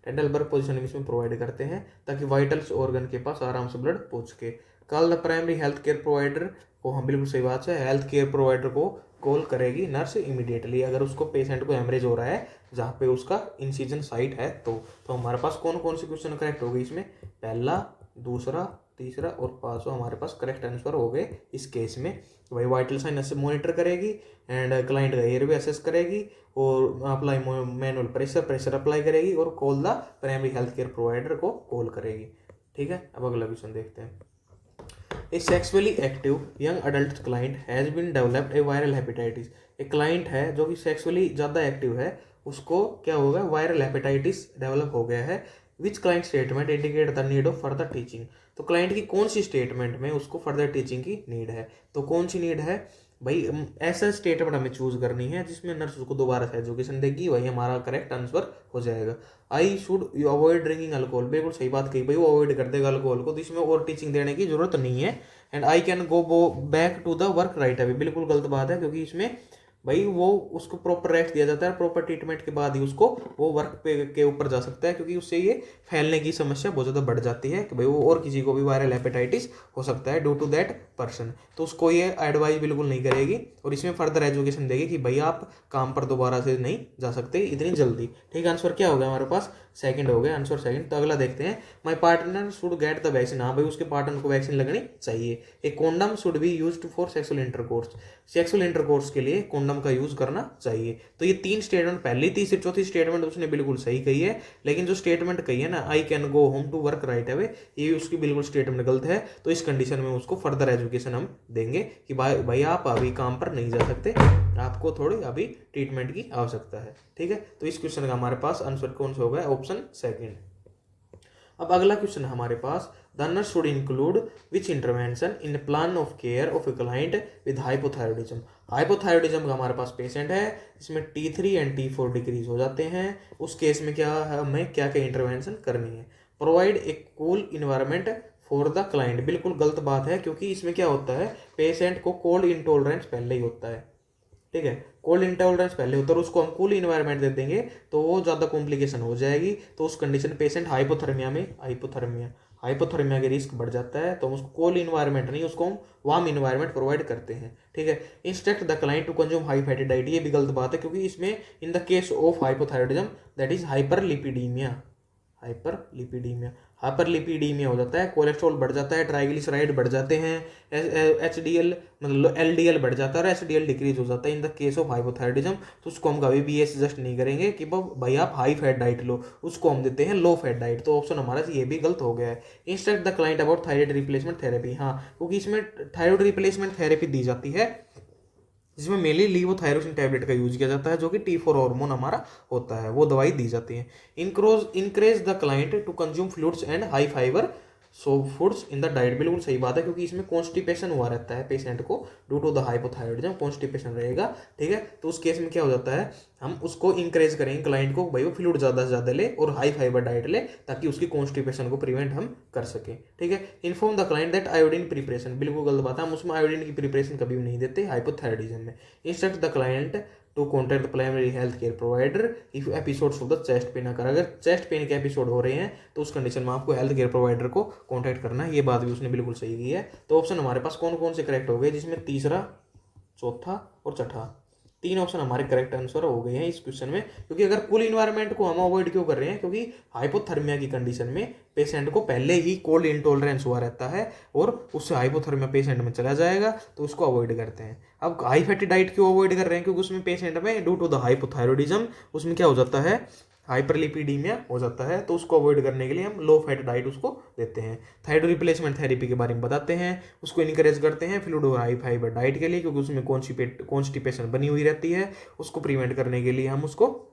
Trendelenburg position इसमें प्रोवाइड करते हैं ताकि वाइटल्स ऑर्गन के पास आराम से ब्लड पहुंच के। Call the primary health care provider को, हम बिल्कुल सही बात है, हेल्थ केयर प्रोवाइडर को कॉल करेगी नर्स इमीडिएटली अगर उसको पेशेंट को हेमरेज हो रहा है जहाँ पे उसका इंसिजन साइट है। तो हमारे पास कौन कौन से क्वेश्चन करेक्ट हो गए इसमें, पहला, दूसरा, तीसरा और पांचवा हमारे पास करेक्ट आंसर हो गए इस केस में। तो भाई वाइटल साइन से मॉनिटर करेगी एंड क्लाइंट का एयरवे असेस करेगी और अप्लाई मैनुअल प्रेशर अप्लाई करेगी और call the primary health care provider को कॉल करेगी। ठीक है, अब अगला क्वेश्चन देखते हैं। A sexually active young adult client has been developed a viral hepatitis. एक क्लाइंट है जो कि सेक्सुअली ज़्यादा एक्टिव है, उसको क्या होगा, वायरल हेपेटाइटिस डेवलप हो गया है। Which client statement indicate the need of further teaching. तो क्लाइंट की कौन सी स्टेटमेंट में उसको फर्दर टीचिंग की नीड है, तो कौन सी नीड है भाई, ऐसा स्टेटमेंट हमें चूज करनी है जिसमें नर्स उसको दोबारा से एजुकेशन देगी, वही हमारा करेक्ट आंसर हो जाएगा। I should avoid drinking alcohol, बिल्कुल सही बात कही भाई, वो अवॉइड कर देगा अल्कोहल को, तो इसमें और टीचिंग देने की जरूरत नहीं है। And I can go back to the work right away, बिल्कुल गलत बात है क्योंकि इसमें भाई वो उसको प्रॉपर रेस्ट दिया जाता है, प्रॉपर ट्रीटमेंट के बाद ही उसको वो वर्क पे के ऊपर जा सकता है, क्योंकि उससे ये फैलने की समस्या बहुत ज़्यादा बढ़ जाती है कि भाई वो और किसी को भी वायरल हेपेटाइटिस हो सकता है ड्यू टू दैट पर्सन। तो उसको ये एडवाइस बिल्कुल नहीं करेगी और इसमें फर्दर एजुकेशन देगी कि भाई आप काम पर दोबारा से नहीं जा सकते इतनी जल्दी। ठीक है, आंसर क्या हो गया हमारे पास? सेकंड हो गया आंसर, सेकंड। तो अगला देखते हैं, my partner should get the vaccine. हाँ भाई, उसके पार्टनर को वैक्सीन लगनी चाहिए। A condom should be used for sexual intercourse. Sexual intercourse के लिए कॉन्डम का यूज करना चाहिए। तो ये 3 स्टेटमेंट, पहली तीसरी चौथी स्टेटमेंट उसने बिल्कुल सही कही है, लेकिन जो स्टेटमेंट कही है ना, I can go home to work right away, ये उसकी बिल्कुल स्टेटमेंट गलत है। तो इस कंडीशन में उसको फर्दर एजुकेशन हम देंगे कि भाई आप अभी काम पर नहीं जा सकते, आपको थोड़ी अभी ट्रीटमेंट की आवश्यकता है। ठीक है, तो इस क्वेश्चन का हमारे पास आंसर कौन सा होगा? Option second. अब अगला क्वेश्चन है हमारे पास, the nurse should include which intervention in plan of care of a client with hypothyroidism. Hypothyroidism का हमारे पास पेशेंट है, इसमें T3 एंड T4 डिक्रीज हो जाते हैं। उस केस में क्या है, हमें क्या क्या इंटरवेंशन करनी है? Provide a cool environment for the client. बिल्कुल गलत बात है, क्योंकि इसमें क्या होता है, पेशेंट को कोल्ड इंटॉलरेंस पहले ही होता है। ठीक है, कोल्ड इंटॉलरेंस पहले होता है और उसको हम कूल इन्वायरमेंट दे देंगे तो वो ज़्यादा कॉम्प्लिकेशन हो जाएगी। तो उस कंडीशन पेशेंट हाइपोथर्मिया के रिस्क बढ़ जाता है। तो हम उसको कोल्ड इन्वायरमेंट नहीं, उसको हम वार्म इन्वायरमेंट प्रोवाइड करते हैं। ठीक है, instruct the client to consume high fatty diet. ये भी गलत बात है, क्योंकि इसमें in the case of hypothyroidism that is hyperlipidaemia हो जाता है, कोलेस्ट्रॉल बढ़ जाता है, ट्राइग्लिसराइड बढ़ जाते हैं, HDL मतलब LDL बढ़ जाता है और HDL डिक्रीज हो जाता है in the case of hypothyroidism. तो उसको हम कभी भी ये सजेस्ट नहीं करेंगे कि भाई आप हाई फैट डाइट लो, उसको हम देते हैं लो फैट डाइट। तो ऑप्शन हमारा ये भी गलत हो गया है। Instruct the client about thyroid replacement therapy. हाँ, क्योंकि इसमें थायराइड रिप्लेसमेंट थेरेपी दी जाती है, जिसमें मेनली लीवोथायरोसिन टैबलेट का यूज किया जाता है, जो कि T4 हार्मोन हमारा होता है, वो दवाई दी जाती है। Encourage the client to consume fluids and high fibre so foods in the diet. बिल्कुल सही बात है, क्योंकि इसमें कॉन्स्टिपेशन हुआ रहता है पेशेंट को due to the hypothyroidism, constipation रहेगा। ठीक है, तो उस केस में क्या हो जाता है, हम उसको इंकरेज करेंगे क्लाइंट को, भाई वो फ्लूइड ज़्यादा से ज़्यादा ले और हाई फाइबर डाइट ले, ताकि उसकी कॉन्स्टिपेशन को प्रिवेंट हम कर सकें। ठीक है, inform the client that iodine preparation. बिल्कुल गलत बात है, हम उसमें आयोडीन की प्रिपरेशन कभी भी नहीं देते हाइपोथायरॉयडिज्म में। Instruct the client to contact the primary health care provider if episodes of the chest pain अगर चेस्ट पेन के एपिसोड हो रहे हैं तो उस कंडीशन में आपको हेल्थ केयर प्रोवाइडर को कॉन्टैक्ट करना है। ये बात भी उसने बिल्कुल सही की है। तो ऑप्शन हमारे पास कौन कौन से करेक्ट हो गए, जिसमें तीसरा, चौथा और छठा, 3 ऑप्शन हमारे करेक्ट आंसर हो गए हैं इस क्वेश्चन में। क्योंकि अगर कूल इन्वायरमेंट को हम अवॉइड क्यों कर रहे हैं, क्योंकि हाइपोथर्मिया की कंडीशन में पेशेंट को पहले ही कोल्ड इंटॉलरेंस हुआ रहता है और उससे हाइपोथर्मिया पेशेंट में चला जाएगा, तो उसको अवॉइड करते हैं। अब हाई फैटी डाइट क्यों अवॉइड कर रहे हैं, क्योंकि उसमें पेशेंट में ड्यू टू द हाइपोथायरॉयडिज्म उसमें क्या हो जाता है, हाइपरलिपिडीमिया हो जाता है। तो उसको अवॉइड करने के लिए हम लो फैट डाइट उसको देते हैं। थायराइड रिप्लेसमेंट थेरेपी के बारे में बताते हैं, उसको इनकरेज करते हैं फ्लूइड और हाई फाइबर डाइट के लिए, क्योंकि उसमें कॉन्स्टिपेशन बनी हुई रहती है, उसको प्रिवेंट करने के लिए हम उसको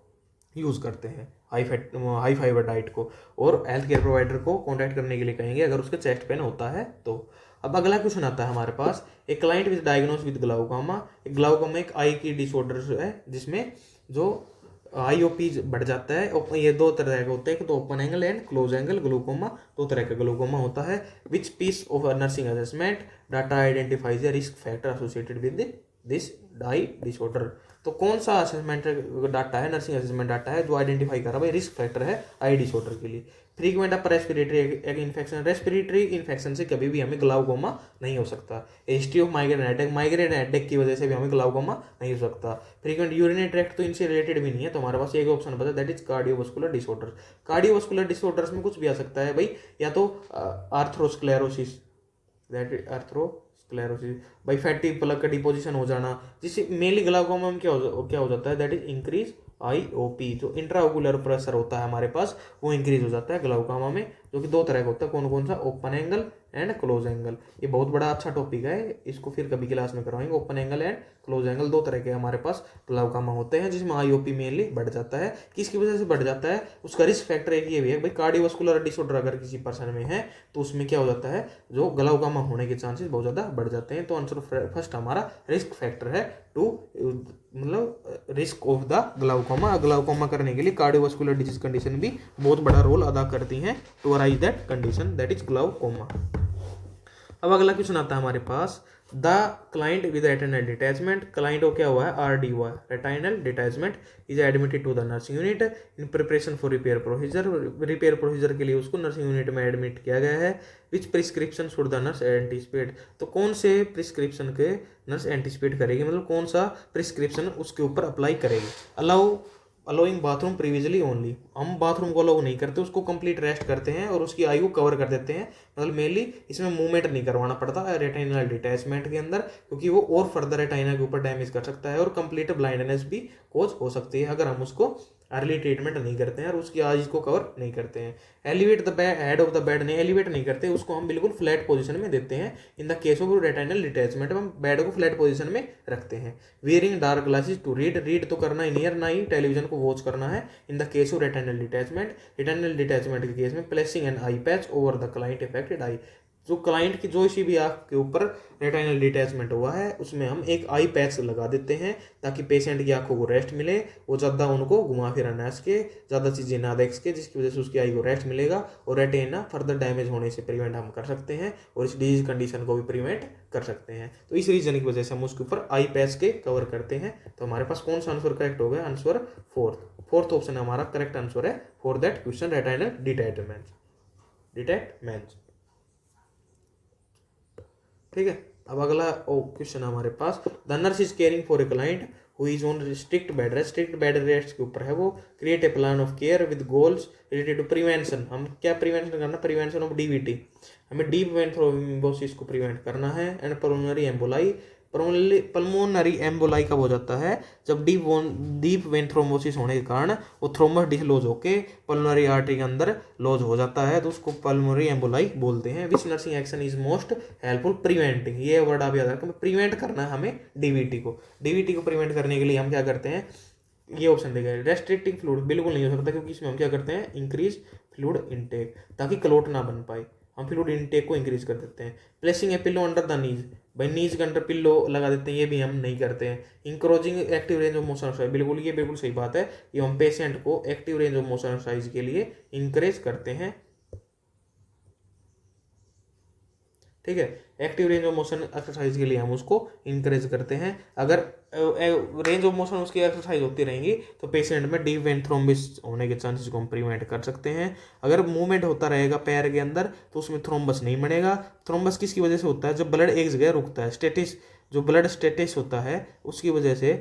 यूज़ करते हैं हाई फाइबर डाइट को। और हेल्थ केयर प्रोवाइडर को कॉन्टैक्ट करने के लिए कहेंगे अगर उसके चेस्ट पेन होता है तो। अब अगला क्वेश्चन आता है हमारे पास, एक client with diagnose with glaucoma. Glaucoma एक आई की डिसऑर्डर है, जिसमें जो IOP बढ़ जाता है। ये 2 तरह के होते हैं, तो open angle and close angle glaucoma, 2 तरह का ग्लूकोमा होता है। Which piece of nursing assessment data identifies the risk factor associated with this eye disorder. तो कौन सा असेसमेंट डाटा है, नर्सिंग असेसमेंट डाटा है जो आइडेंटिफाई कर रहा है भाई रिस्क फैक्टर है आई डिसऑर्डर के लिए। Frequent upper respiratory infection, respiratory infection से कभी भी हमें ग्लाउकोमा नहीं हो सकता। हिस्ट्री ऑफ माइग्रेन हेडेक की वजह से भी हमें ग्लाउकोमा नहीं हो सकता। फ्रीक्वेंट यूरिनरी ट्रैक्ट तो इनसे रिलेटेड भी नहीं है, तो हमारे पास एक ऑप्शन बचा, that is cardiovascular disorder. Cardiovascular disorders में कुछ भी आ सकता है भाई, या तो आर्थरोस्क्लेरोसिस, भाई फैटी प्लग का डिपोजिशन हो जाना, जिससे मेनली ग्लाउकोमा में क्या हो जाता है, दैट इज इंक्रीज IOP। जो इंट्राओकुलर प्रेशर होता है हमारे पास वो इंक्रीज हो जाता है ग्लाउकोमा में, जो कि 2 तरह का होता है। कौन कौन सा, open angle and close angle. ये बहुत बड़ा अच्छा टॉपिक है, इसको फिर कभी क्लास में करवाएंगे। Open angle and close angle 2 तरह के हमारे पास ग्लाउकोमा होते हैं, जिसमें IOP मेनली बढ़ जाता है। किसकी वजह से बढ़ जाता है, उसका रिस्क फैक्टर एक ये भी है भाई, कार्डियोवास्कुलर डिसऑर्डर अगर किसी पर्सन में है तो उसमें क्या हो जाता है, जो ग्लाउकोमा होने के चांसेस बहुत ज़्यादा बढ़ जाते हैं। तो आंसर फर्स्ट हमारा रिस्क फैक्टर है टू मतलब risk of the glaucoma. Glaucoma करने के लिए कार्डियोवास्कुलर डिजीज कंडीशन भी बहुत बड़ा रोल अदा करती हैं to arise that condition, that is glaucoma. अब अगला क्वेश्चन आता है हमारे पास, the client with retinal detachment, client को क्या हुआ है, RD हुआ है, retinal detachment, is admitted to the nursing unit in preparation for repair procedure, repair procedure के लिए उसको नर्सिंग यूनिट में एडमिट किया गया है। Which prescription should the nurse anticipate, तो कौन से प्रिस्क्रिप्शन के नर्स एंटिसिपेट करेगी, मतलब कौन सा प्रिस्क्रिप्शन उसके ऊपर अप्लाई करेगी। अलाउइंग बाथरूम प्रीवियसली ओनली, हम बाथरूम को अलाउ नहीं करते, उसको कंप्लीट रेस्ट करते हैं और उसकी आयु कवर कर देते हैं, मतलब मेनली इसमें मूवमेंट नहीं करवाना पड़ता रेटिनल डिटैचमेंट के अंदर, क्योंकि वो और फर्दर रेटिना के ऊपर डैमेज कर सकता है और कंप्लीट ब्लाइंडनेस भी कोज हो सकती है अगर हम उसको अर्ली ट्रीटमेंट नहीं करते हैं और उसकी आयु को कवर नहीं करते हैं। Elevate the head of the bed, नहीं एलिवेट नहीं करते, उसको हम बिल्कुल फ्लैट पोजीशन में देते हैं। In the case of retinal detachment हम बेड को फ्लैट पोजीशन में रखते हैं। Wearing dark glasses to read, read तो करना ही नहीं है, ना ही टेलीविजन को वॉच करना है। In the case of retinal detachment, retinal detachment के केस में placing an eye patch over the client affected eye, जो क्लाइंट की जो सी भी आँख के ऊपर रेटिनल डिटैचमेंट हुआ है उसमें हम एक आई पैच लगा देते हैं ताकि पेशेंट की आंखों को रेस्ट मिले, वो ज़्यादा उनको घुमा फिरा ना सके, ज़्यादा चीज़ें ना देख सके, जिसकी वजह से उसकी आई को रेस्ट मिलेगा और रेटिना फर्दर डैमेज होने से प्रिवेंट हम कर सकते हैं और इस डिजीज कंडीशन को भी प्रिवेंट कर सकते हैं। तो इस रीजन की वजह से हम उसके ऊपर आई पैच के कवर करते हैं। तो हमारे पास कौन सा आंसर करेक्ट हो गया, आंसर फोर्थ ऑप्शन हमारा करेक्ट आंसर है for that question, retinal detachment. ठीक है, अब अगला क्वेश्चन हमारे पास, the nurse is caring for a client who is on strict bed rest, strict bed rest के ऊपर है वो, create a plan of care with goals related to prevention, हम क्या प्रिवेंशन करना, प्रिवेंशन ऑफ DVT, हमें डीप वेन थ्रोम्बोसिस को prevent करना है, and pulmonary emboli, pulmonary emboli कब हो जाता है, जब डीप वेन थ्रोम्बोसिस होने के कारण वो थ्रोम्बस डिसलॉज होके पल्मोनरी आर्टरी के अंदर लॉज हो जाता है, तो उसको पल्मोनरी एम्बोलाई बोलते हैं। Which nursing action is most helpful preventing, ये वर्ड आप याद रखें, प्रिवेंट करना है हमें डीवीटी को प्रिवेंट करने के लिए हम क्या करते हैं, ये ऑप्शन देगा। रेस्ट्रिक्टिंग फ्लूइड बिल्कुल नहीं हो सकता, क्योंकि इसमें हम क्या करते हैं, इंक्रीज फ्लूइड इनटेक, ताकि क्लोट ना बन पाए, हम फ्लूइड इनटेक को इंक्रीज कर देते हैं। Placing A pillow under the knees, भाई नीज के अंडर पिल्लो लगा देते हैं, ये भी हम नहीं करते हैं। Encouraging active range of motion exercise, ये बिल्कुल सही बात है, ये हम पेशेंट को active range of motion exercise के लिए इंकरेज करते हैं। ठीक है, active range of motion exercise के लिए हम उसको इंकरेज करते हैं। अगर रेंज ऑफ मोशन उसकी एक्सरसाइज होती रहेंगी तो पेशेंट में डीप वेन थ्रोम्बिस होने के चांसेस को हम प्रिवेंट कर सकते हैं। अगर मूवमेंट होता रहेगा पैर के अंदर तो उसमें थ्रोम्बस नहीं बनेगा। थ्रोम्बस किसकी वजह से होता है, जब ब्लड एक जगह रुकता है, स्टेटिस, जो ब्लड स्टेटिस होता है उसकी वजह से,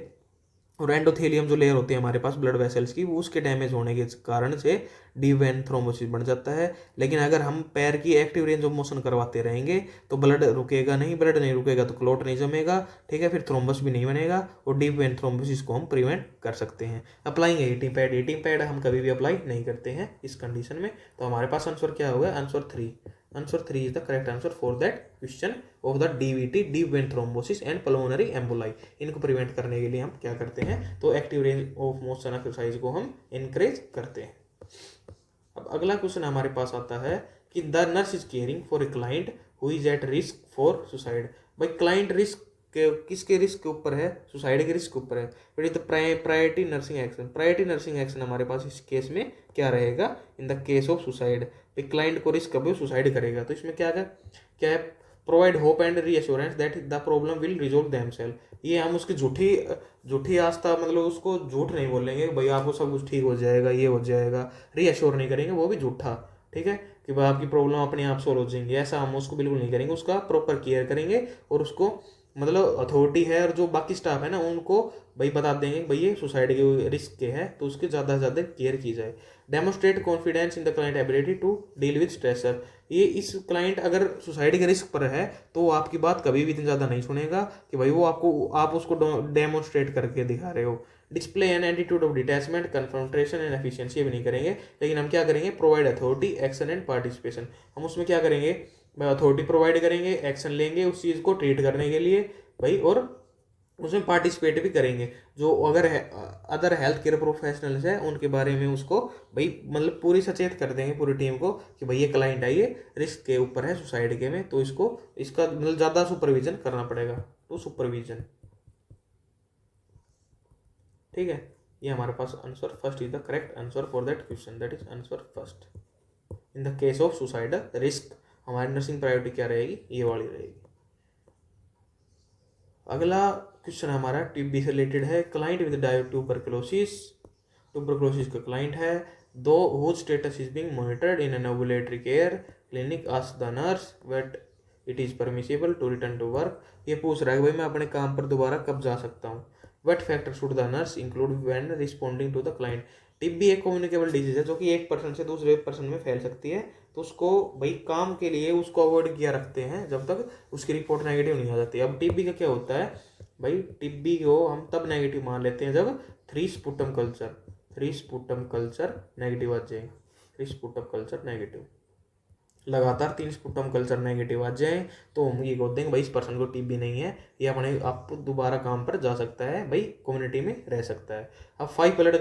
और एंडोथेलियम जो लेयर होती है हमारे पास ब्लड वेसल्स की, वो उसके डैमेज होने के कारण से डीप वेन थ्रोम्बोसिस बन जाता है। लेकिन अगर हम पैर की एक्टिव रेंज ऑफ मोशन करवाते रहेंगे तो ब्लड रुकेगा नहीं, ब्लड नहीं रुकेगा तो क्लॉट नहीं जमेगा, ठीक है, फिर थ्रोम्बस भी नहीं बनेगा और डीप वेन थ्रोम्बोसिस को हम प्रिवेंट कर सकते हैं। अप्लाइंग हीटिंग पैड हम कभी भी अप्लाई नहीं करते हैं इस कंडीशन में। तो हमारे पास आंसर क्या होगा, answer 3 is the correct answer for that question of the DVT, deep vein thrombosis and pulmonary emboli. इनको प्रिवेंट करने के लिए हम क्या करते हैं, तो active range of motion exercise को हम इंकरेज करते हैं। अब अगला क्वेश्चन हमारे पास आता है कि the nurse is caring for a client who is at risk for suicide. भाई क्लाइंट रिस्क किसके रिस्क के ऊपर है, सुसाइड के रिस्क के ऊपर है। But is the priority nursing action, priority nursing action हमारे पास इस केस में क्या रहेगा, इन the case of suicide, client को रिस्क कभी सुसाइड करेगा तो इसमें क्या है, provide hope and reassurance that the problem will resolve themselves. ये हम उसकी झूठी आस्था, मतलब उसको झूठ नहीं बोलेंगे भाई आपको सब कुछ ठीक हो जाएगा, ये हो जाएगा, रीअश्योर नहीं करेंगे, वो भी झूठा, ठीक है, कि भाई आपकी प्रॉब्लम अपने आप सोल्व हो जाएंगी, ऐसा हम उसको बिल्कुल नहीं करेंगे। उसका प्रॉपर केयर करेंगे और उसको, मतलब अथॉरिटी है और जो बाकी स्टाफ है ना उनको भाई बता देंगे भाई ये सुसाइड के रिस्क के है, तो उसके ज़्यादा से ज़्यादा केयर की जाए। Demonstrate confidence in the client ability to deal with stressor, ये इस क्लाइंट अगर सुसाइड के रिस्क पर है तो वो आपकी बात कभी भी इतनी ज़्यादा नहीं सुनेगा कि भाई वो आप उसको डेमोस्ट्रेट करके दिखा रहे हो। Display an attitude of detachment, confrontation and efficiency भी नहीं करेंगे, लेकिन हम क्या करेंगे, provide authority, action and participation. हम उसमें क्या करेंगे, अथॉरिटी प्रोवाइड करेंगे, एक्शन लेंगे उस चीज़ को ट्रीट करने के लिए भाई, और उसमें पार्टिसिपेट भी करेंगे। जो अगर अदर हेल्थ केयर प्रोफेशनल्स हैं उनके बारे में उसको भाई मतलब पूरी सचेत कर देंगे पूरी टीम को कि भाई ये क्लाइंट है, ये रिस्क के ऊपर है सुसाइड के में, तो इसका मतलब ज़्यादा सुपरविजन करना पड़ेगा, तो सुपरविजन। ठीक है, ये हमारे पास answer first is the correct answer for that question, that is answer first. In the case of suicide risk हमारी नर्सिंग प्रायोरिटी क्या रहेगी, ये वाली रहेगी। अगला क्वेश्चन हमारा टीबी से रिलेटेड है। क्लाइंट विद ट्यूबरकुलोसिस, ट्यूबरकुलोसिस का क्लाइंट है, दो whose status is being monitored in an ambulatory care clinic, ask the nurse when it is permissible to return to work. ये पूछ रहा है भाई मैं अपने काम पर दोबारा कब जा सकता हूँ। What factor should the nurse include when responding to the client. TB एक कम्युनिकेबल डिजीज है जो कि एक पर्सन से दूसरे पर्सन में फैल सकती है, तो उसको भाई काम के लिए उसको अवॉइड किया रखते हैं जब तक उसकी रिपोर्ट नेगेटिव नहीं आ जाती। अब टीबी का क्या होता है भाई, टीबी को हम तब नेगेटिव मान लेते हैं जब थ्री स्पुटम कल्चर नेगेटिव आ जाए, थ्री स्पुटम कल्चर नेगेटिव, लगातार 3 स्पुटम कल्चर नेगेटिव आ जाए तो हम ये बोलते हैं भाई इस पर्सन को टीबी नहीं है, ये अपने आप दोबारा काम पर जा सकता है, भाई कम्युनिटी में रह सकता है। अब 5 ब्लड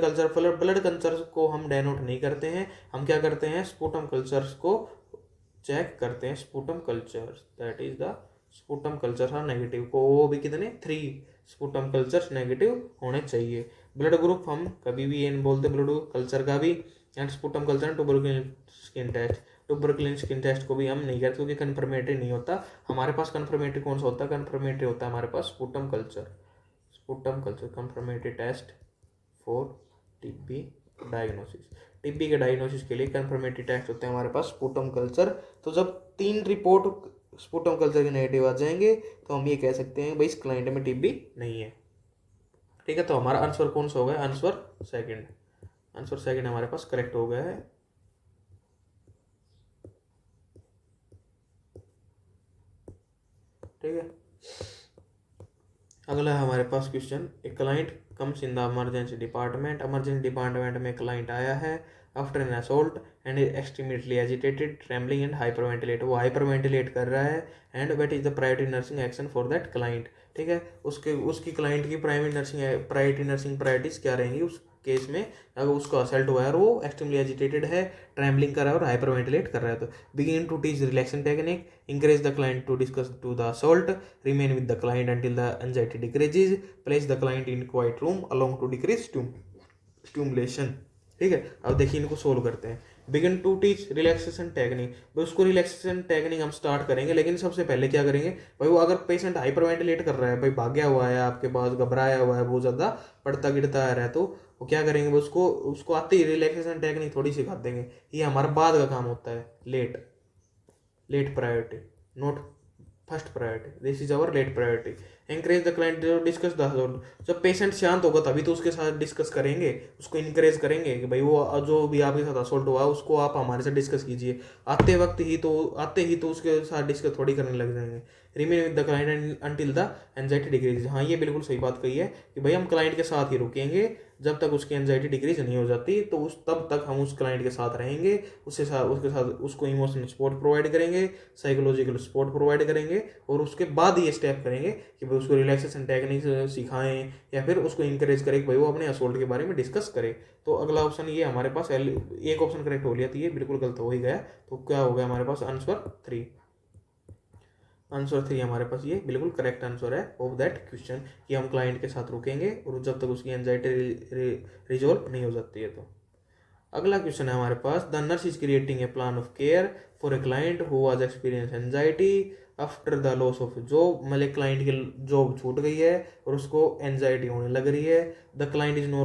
कल्चर को हम डेनोट नहीं करते हैं, हम क्या करते हैं स्पुटम कल्चर्स को चेक करते हैं। Sputum cultures that is the sputum culture are negative, को वो भी कितने 3 स्पुटम कल्चर्स नेगेटिव होने चाहिए। ब्लड ग्रुप हम कभी भी ये नहीं बोलते ब्लड कल्चर का भी, and sputum culture tuberculosis skin test, tuberculosis skin test को भी हम नहीं करते क्योंकि कन्फर्मेटरी नहीं होता हमारे पास। कन्फर्मेटरी कौन सा होता है, कन्फर्मेटरी होता है हमारे पास sputum culture confirmatory test for TB diagnosis. TB के डायग्नोसिस के लिए कन्फर्मेटरी टेस्ट होते हैं हमारे पास स्पुटम कल्चर। तो जब 3 रिपोर्ट स्पुटम कल्चर के नेगेटिव आ जाएंगे तो हम ये कह सकते हैं भाई इस क्लाइंट में टीबी नहीं है। ठीक है, तो हमारा आंसर कौन सा हो गया, आंसर सेकंड हमारे पास करेक्ट हो गया है। ठीक है, अगला है हमारे पास question, a client comes in the emergency department में क्लाइंट आया है after an assault and extremely agitated trembling and hyperventilate, वो हाइपरवेंटिलेट कर रहा है, and what is the priority nursing action for that client. ठीक है, उसकी क्लाइंट की प्रायोरिटी नर्सिंग प्रायोरिटीज क्या रहेंगी उस केस में अगर उसको असल्ट हुआ है और वो एक्सट्रीमली एजिटेटेड है, ट्रैम्बलिंग कर रहा है और हाइपरवेंटिलेट कर रहा है। तो begin to teach relaxation technique, encourage the client to discuss to the assault, remain with the client until the anxiety decreases, place the client in quiet room along to decrease stimulation। ठीक है, अब देखिए इनको solve करते हैं। Begin to teach relaxation technique, भाई उसको relaxation technique हम स्टार्ट करेंगे, लेकिन सबसे पहले क्या करेंगे भाई, वो अगर पेशेंट हाइपर वेंटिलेट कर रहा है, भाई भाग्या हुआ है आपके पास, घबराया हुआ है, बहुत ज़्यादा पड़ता गिरता आ रहा है, तो वो क्या करेंगे, उसको आते ही रिलैक्सेशन टेक्निक थोड़ी सिखा देंगे। ये हमारा बाद का काम होता है, late priority, not first priority, this is our late priority. Encourage the client to discuss the assault, जब पेशेंट शांत होगा तभी तो उसके साथ डिस्कस करेंगे, उसको इनकरेज करेंगे कि भाई वो जो भी आपके साथ असोल्ट हुआ उसको आप हमारे साथ डिस्कस कीजिए। आते ही तो उसके साथ डिस्कस थोड़ी करने लग जाएंगे। Remain with the client until the anxiety decrease, हाँ ये बिल्कुल सही बात कही है कि भाई हम क्लाइंट के साथ ही रुकेंगे, जब तक उसकी एंजाइटी डिक्रीज नहीं हो जाती तो तब तक हम उस क्लाइंट के साथ रहेंगे, उसके साथ उसको इमोशनल सपोर्ट प्रोवाइड करेंगे, साइकोलॉजिकल सपोर्ट प्रोवाइड करेंगे, और उसके बाद ये स्टेप करेंगे कि भाई उसको रिलैक्सेशन टेक्निक सिखाएं या फिर उसको इंकरेज करें कि भाई वो अपने असोल्ट के बारे में डिस्कस करे। तो अगला ऑप्शन ये हमारे पास एक ऑप्शन करेक्ट हो लिया, तो ये बिल्कुल गलत हो ही गया। तो क्या हो गया हमारे पास आंसर 3 हमारे पास ये बिल्कुल करेक्ट आंसर है ऑफ दैट क्वेश्चन, कि हम क्लाइंट के साथ रुकेंगे और जब तक उसकी एंजाइटी रिजॉल्व नहीं हो जाती है। तो अगला क्वेश्चन है हमारे पास, the nurse is creating a plan of care for a client who was experience anxiety after the loss of job, मतलब क्लाइंट की जॉब छूट गई है और उसको एंजाइटी होने लग रही है। The client is no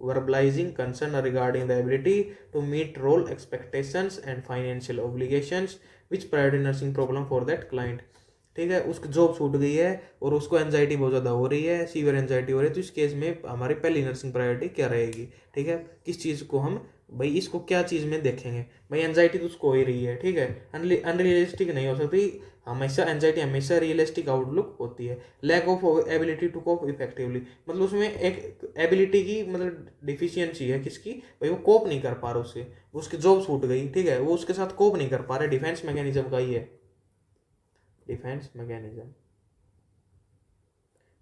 verbalising concern regarding the ability to meet role expectations and financial obligations which priority nursing problem for that client. ठीक है, उसकी जॉब छूट गई है और उसको एंजाइटी बहुत ज़्यादा हो रही है, सीवियर एंजाइटी हो रही है, तो इस केस में हमारी पहली नर्सिंग प्रायोरिटी क्या रहेगी। ठीक है, किस चीज़ को हम भाई इसको क्या चीज़ में देखेंगे, भाई एंजाइटी तो उसको हो ही रही है। ठीक है, अनरियलिस्टिक नहीं हो सकती हमेशा, एंजाइटी हमेशा रियलिस्टिक आउटलुक होती है। Lack of ability to cope effectively, मतलब उसमें एक एबिलिटी की मतलब डिफिशियंसी है किसकी, भाई वो कोप नहीं कर पा रहा, उससे उसकी जॉब छूट गई। ठीक है, वो उसके साथ कोप नहीं कर पा रहे, डिफेंस मैकेनिज्म का ही है, डिफेंस मैकेनिज्म।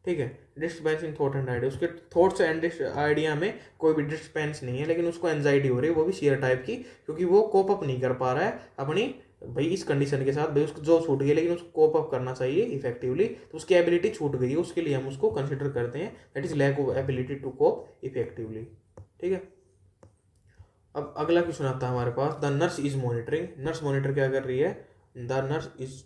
ठीक है, disturbance in thought and idea, उसके थॉट्स एंड आइडिया में कोई भी डिस्टर्बेंस नहीं है, लेकिन उसको एंजाइटी हो रही है, वो भी शेयर टाइप की, क्योंकि वो कोप अप नहीं कर पा रहा है अपनी भाई इस कंडीशन के साथ। भाई उसको जो छूट गई लेकिन उसको कोप अप करना चाहिए इफेक्टिवली, तो उसकी एबिलिटी छूट गई है, उसके लिए हम उसको कंसिडर करते हैं that is lack of ability to cope effectively. ठीक है, अब अगला क्वेश्चन आता है हमारे पास, the nurse is monitoring, nurse monitor क्या कर रही है, the nurse is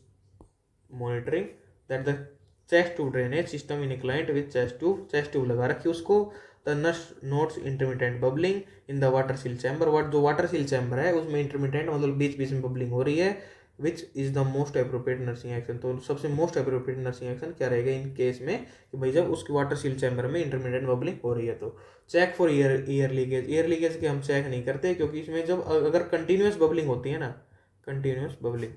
monitoring that the chest tube drainage system in client with chest tube लगा रखी उसको। The nurse notes intermittent bubbling in the water seal chamber, जो water seal chamber है उसमें इंटरमिटेंट मतलब बीच बीच में बबलिंग हो रही है। Which is the most appropriate nursing action, तो सबसे मोस्ट अप्रोप्रिएट नर्सिंग एक्शन क्या रहेगा इन केस में कि भाई जब उसकी वाटर सील चैम्बर में इंटरमीडिएट बबलिंग हो रही है। तो check for air leakage, air leakage की हम चेक नहीं करते क्योंकि इसमें जब अगर कंटिन्यूस बबलिंग होती है ना, कंटिन्यूस बबलिंग,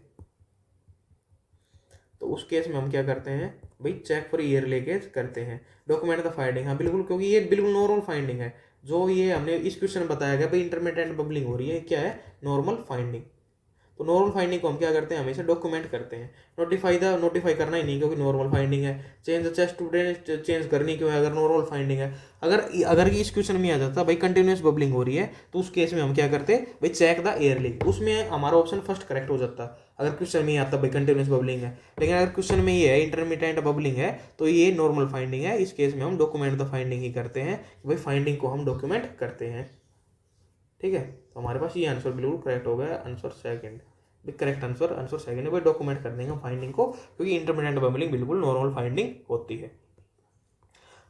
तो उस केस में हम क्या करते हैं भाई चेक फॉर ईयर लीकेज करते हैं। डॉक्यूमेंट द फाइंडिंग, हाँ बिल्कुल, क्योंकि ये बिल्कुल नॉर्मल फाइंडिंग है जो ये हमने इस क्वेश्चन में बताया गया भाई इंटरमीडिएट बबलिंग हो रही है, क्या है नॉर्मल फाइंडिंग। तो नॉर्मल फाइंडिंग को हम क्या करते हैं हमेशा डॉक्यूमेंट करते हैं। नोटिफाई करना ही नहीं क्योंकि नॉर्मल फाइंडिंग है। Change the chest drainage change करनी क्यों है अगर नॉर्मल फाइंडिंग है। अगर अगर इस क्वेश्चन में आ जाता भाई कंटिन्यूस बबलिंग हो रही है तो उस केस में हम क्या करते भाई चेक द एयर लीक, उसमें हमारा ऑप्शन फर्स्ट करेक्ट हो जाता अगर क्वेश्चन में आता भाई कंटिन्यूस बबलिंग है। लेकिन अगर क्वेश्चन में ये है इंटरमीडिएट बबलिंग है तो ये नॉर्मल फाइंडिंग है, इस केस में हम डॉक्यूमेंट द फाइंडिंग ही करते हैं, भाई फाइंडिंग को हम डॉक्यूमेंट करते हैं। ठीक है, तो हमारे पास ये आंसर बिल्कुल करेक्ट हो गया, answer second. Correct answer second है भाई, डॉक्यूमेंट कर देंगे हम फाइंडिंग को क्योंकि इंटरमीडिएट बबलिंग बिल्कुल नॉर्मल फाइंडिंग होती है।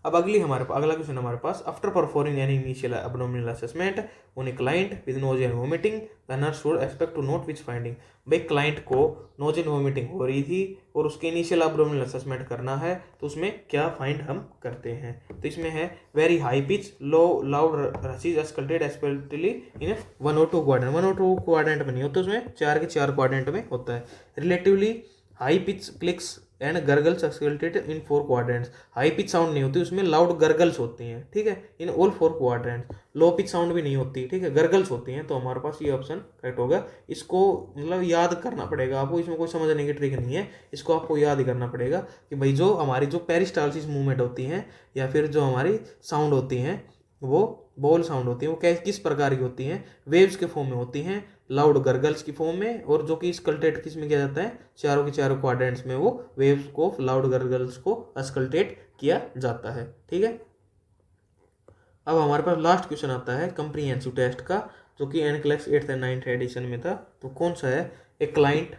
अब अगला क्वेश्चन हमारे पास, after performing any initial abdominal assessment on a client with nausea and vomiting the nurse should expect to note which finding. भाई क्लाइंट को नोजिया एंड वोमिटिंग हो रही थी और उसके इनिशियल एब्डोमिनल असेसमेंट करना है तो उसमें क्या फाइंड हम करते हैं। तो इसमें है very high pitch low loud rushes auscultated especially in 102 quadrant, 102 quadrant में नहीं होता, उसमें 4 के 4 क्वाड्रेंट में होता है। Relatively high pitch clicks and gurgles auscultated in 4 quadrants, high pitch sound नहीं होती उसमें, लाउड गरगल्स होती हैं। ठीक है, in all 4 quadrants, low pitch sound भी नहीं होती, ठीक है, गरगल्स होती हैं। तो हमारे पास ये ऑप्शन करेक्ट होगा। इसको मतलब याद करना पड़ेगा आपको, इसमें कोई समझने की ट्रिक नहीं है, इसको आपको याद ही करना पड़ेगा कि भाई जो हमारी जो पेरिस्टाल्सिस मूवमेंट होती हैं या फिर जो हमारी साउंड होती हैं वो बॉल साउंड होती है, वो किस प्रकार की होती हैं, वेव्स के फॉर्म में होती हैं, लाउड गरगल्स की फॉर्म में, और जो कि स्कल्टेट किस में किया जाता है, चारों के चारों क्वाड्रेंट्स में वो वेव्स को लाउड गरगल्स को स्कल्टेट किया जाता है। ठीक है, अब हमारे पास लास्ट क्वेश्चन आता है कंप्रीहेंसिव टेस्ट का जो कि NCLEX 8th and 9th edition में था। तो कौन सा है, a client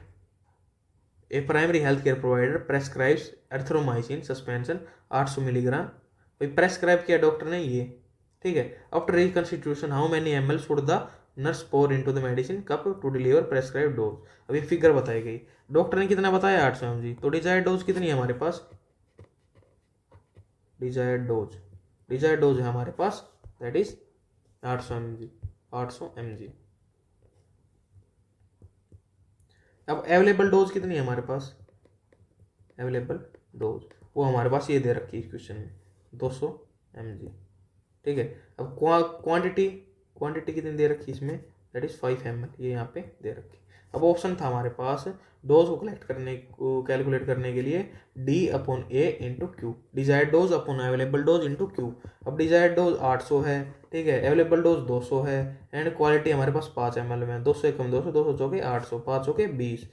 a primary health care provider prescribes erythromycin suspension 800 milligram, भाई प्रेस्क्राइब किया डॉक्टर ने ये। ठीक है, after reconstitution how many ml should the nurse pour into the medicine cup to deliver prescribe dose. अभी फिगर बताई गई, doctor ने कितना बताया 800 mg, तो डिजायर्ड डोज कितनी है हमारे पास, डिजायर्ड डोज है हमारे पास दैट इज 800 mg, 800 mg। अब अवेलेबल डोज कितनी है हमारे पास, अवेलेबल डोज वो हमारे पास ये दे रखी है इस क्वेश्चन में 200 mg। ठीक है, अब क्वांटिटी कितनी दे रखी है इसमें, दैट इज 5 ml, ये यहाँ पे दे रखी। अब ऑप्शन था हमारे पास डोज को कैलकुलेट करने के लिए D/A/Q, desired dose upon available dose into Q। अब डिजायर्ड डोज 800 है, ठीक है, अवेलेबल डोज 200 है, एंड क्वालिटी हमारे पास 5 ml में, 200 एकम 200, 200 चौके 800, 5 चौके 20,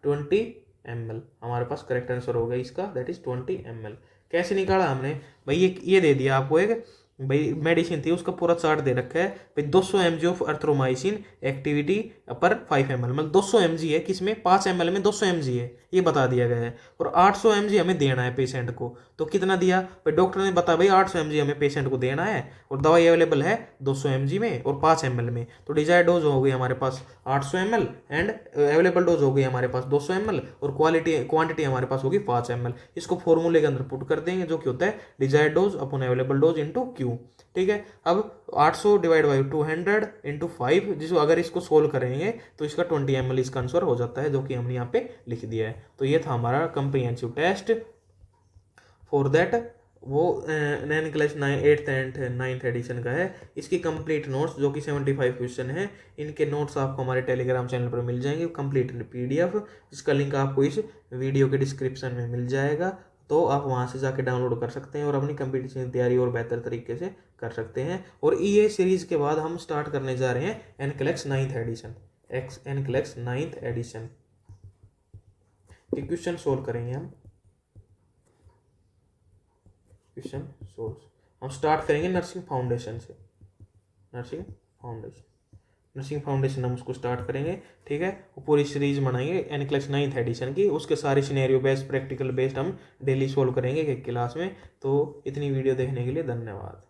20 ml हमारे पास करेक्ट आंसर होगा इसका, दैट इज 20 ml। कैसे निकाला हमने भाई, ये दे दिया आपको एक भाई मेडिसिन थी उसका पूरा चार्ट दे रखा है भाई 200 mg ऑफ अर्थ्रोमाइसिन एक्टिविटी पर 5 ml, मतलब 200 mg है किसमें 5 ml में 200 mg है ये बता दिया गया है, और 800 mg हमें देना है पेशेंट को। तो कितना दिया भाई डॉक्टर ने बताया भाई 800 mg हमें पेशेंट को देना है और दवाई अवेलेबल है 200 mg में और 5 ml में, तो डिजायर्ड डोज हो गई हमारे पास 800 ml एंड अवेलेबल डोज हो गई हमारे पास 200 ml और क्वांटिटी हमारे पास होगी 5 ml। इसको फॉर्मूले के अंदर पुट कर देंगे जो कि होता है desired dose upon available dose into Q. ठीक है, अब 800 डिवाइड बाई 200 इंटू 5, जिसको अगर इसको सोल्व करेंगे तो इसका 20 ml इसका आंसर हो जाता है जो कि हमने यहाँ पे लिख दिया है। तो ये था हमारा कंप्रीहेंसिव टेस्ट फॉर दैट, वो नैन class 8th and 9th addition का है। इसकी कंप्लीट नोट्स जो कि 75 क्वेश्चन है, इनके नोट्स आपको हमारे टेलीग्राम चैनल पर मिल जाएंगे कंप्लीट PDF, जिसका लिंक आपको इस वीडियो के डिस्क्रिप्शन में मिल जाएगा। तो आप वहाँ से जाके डाउनलोड कर सकते हैं और अपनी कंपटीशन की तैयारी और बेहतर तरीके से कर सकते हैं। और ये सीरीज के बाद हम स्टार्ट करने जा रहे हैं NCLEX 9th edition, NCLEX 9th edition के क्वेश्चन सोल्व करेंगे हम। क्वेश्चन सोल्व हम स्टार्ट करेंगे नर्सिंग फाउंडेशन से, नर्सिंग फाउंडेशन नर्सिंग फाउंडेशन हम उसको स्टार्ट करेंगे, ठीक है। वो पूरी सीरीज बनाएंगे एनक्लेक्स 9th एडिशन की, उसके सारे सिनेरियो बेस्ड प्रैक्टिकल बेस्ड हम डेली सोल्व करेंगे एक क्लास में। तो इतनी वीडियो देखने के लिए धन्यवाद।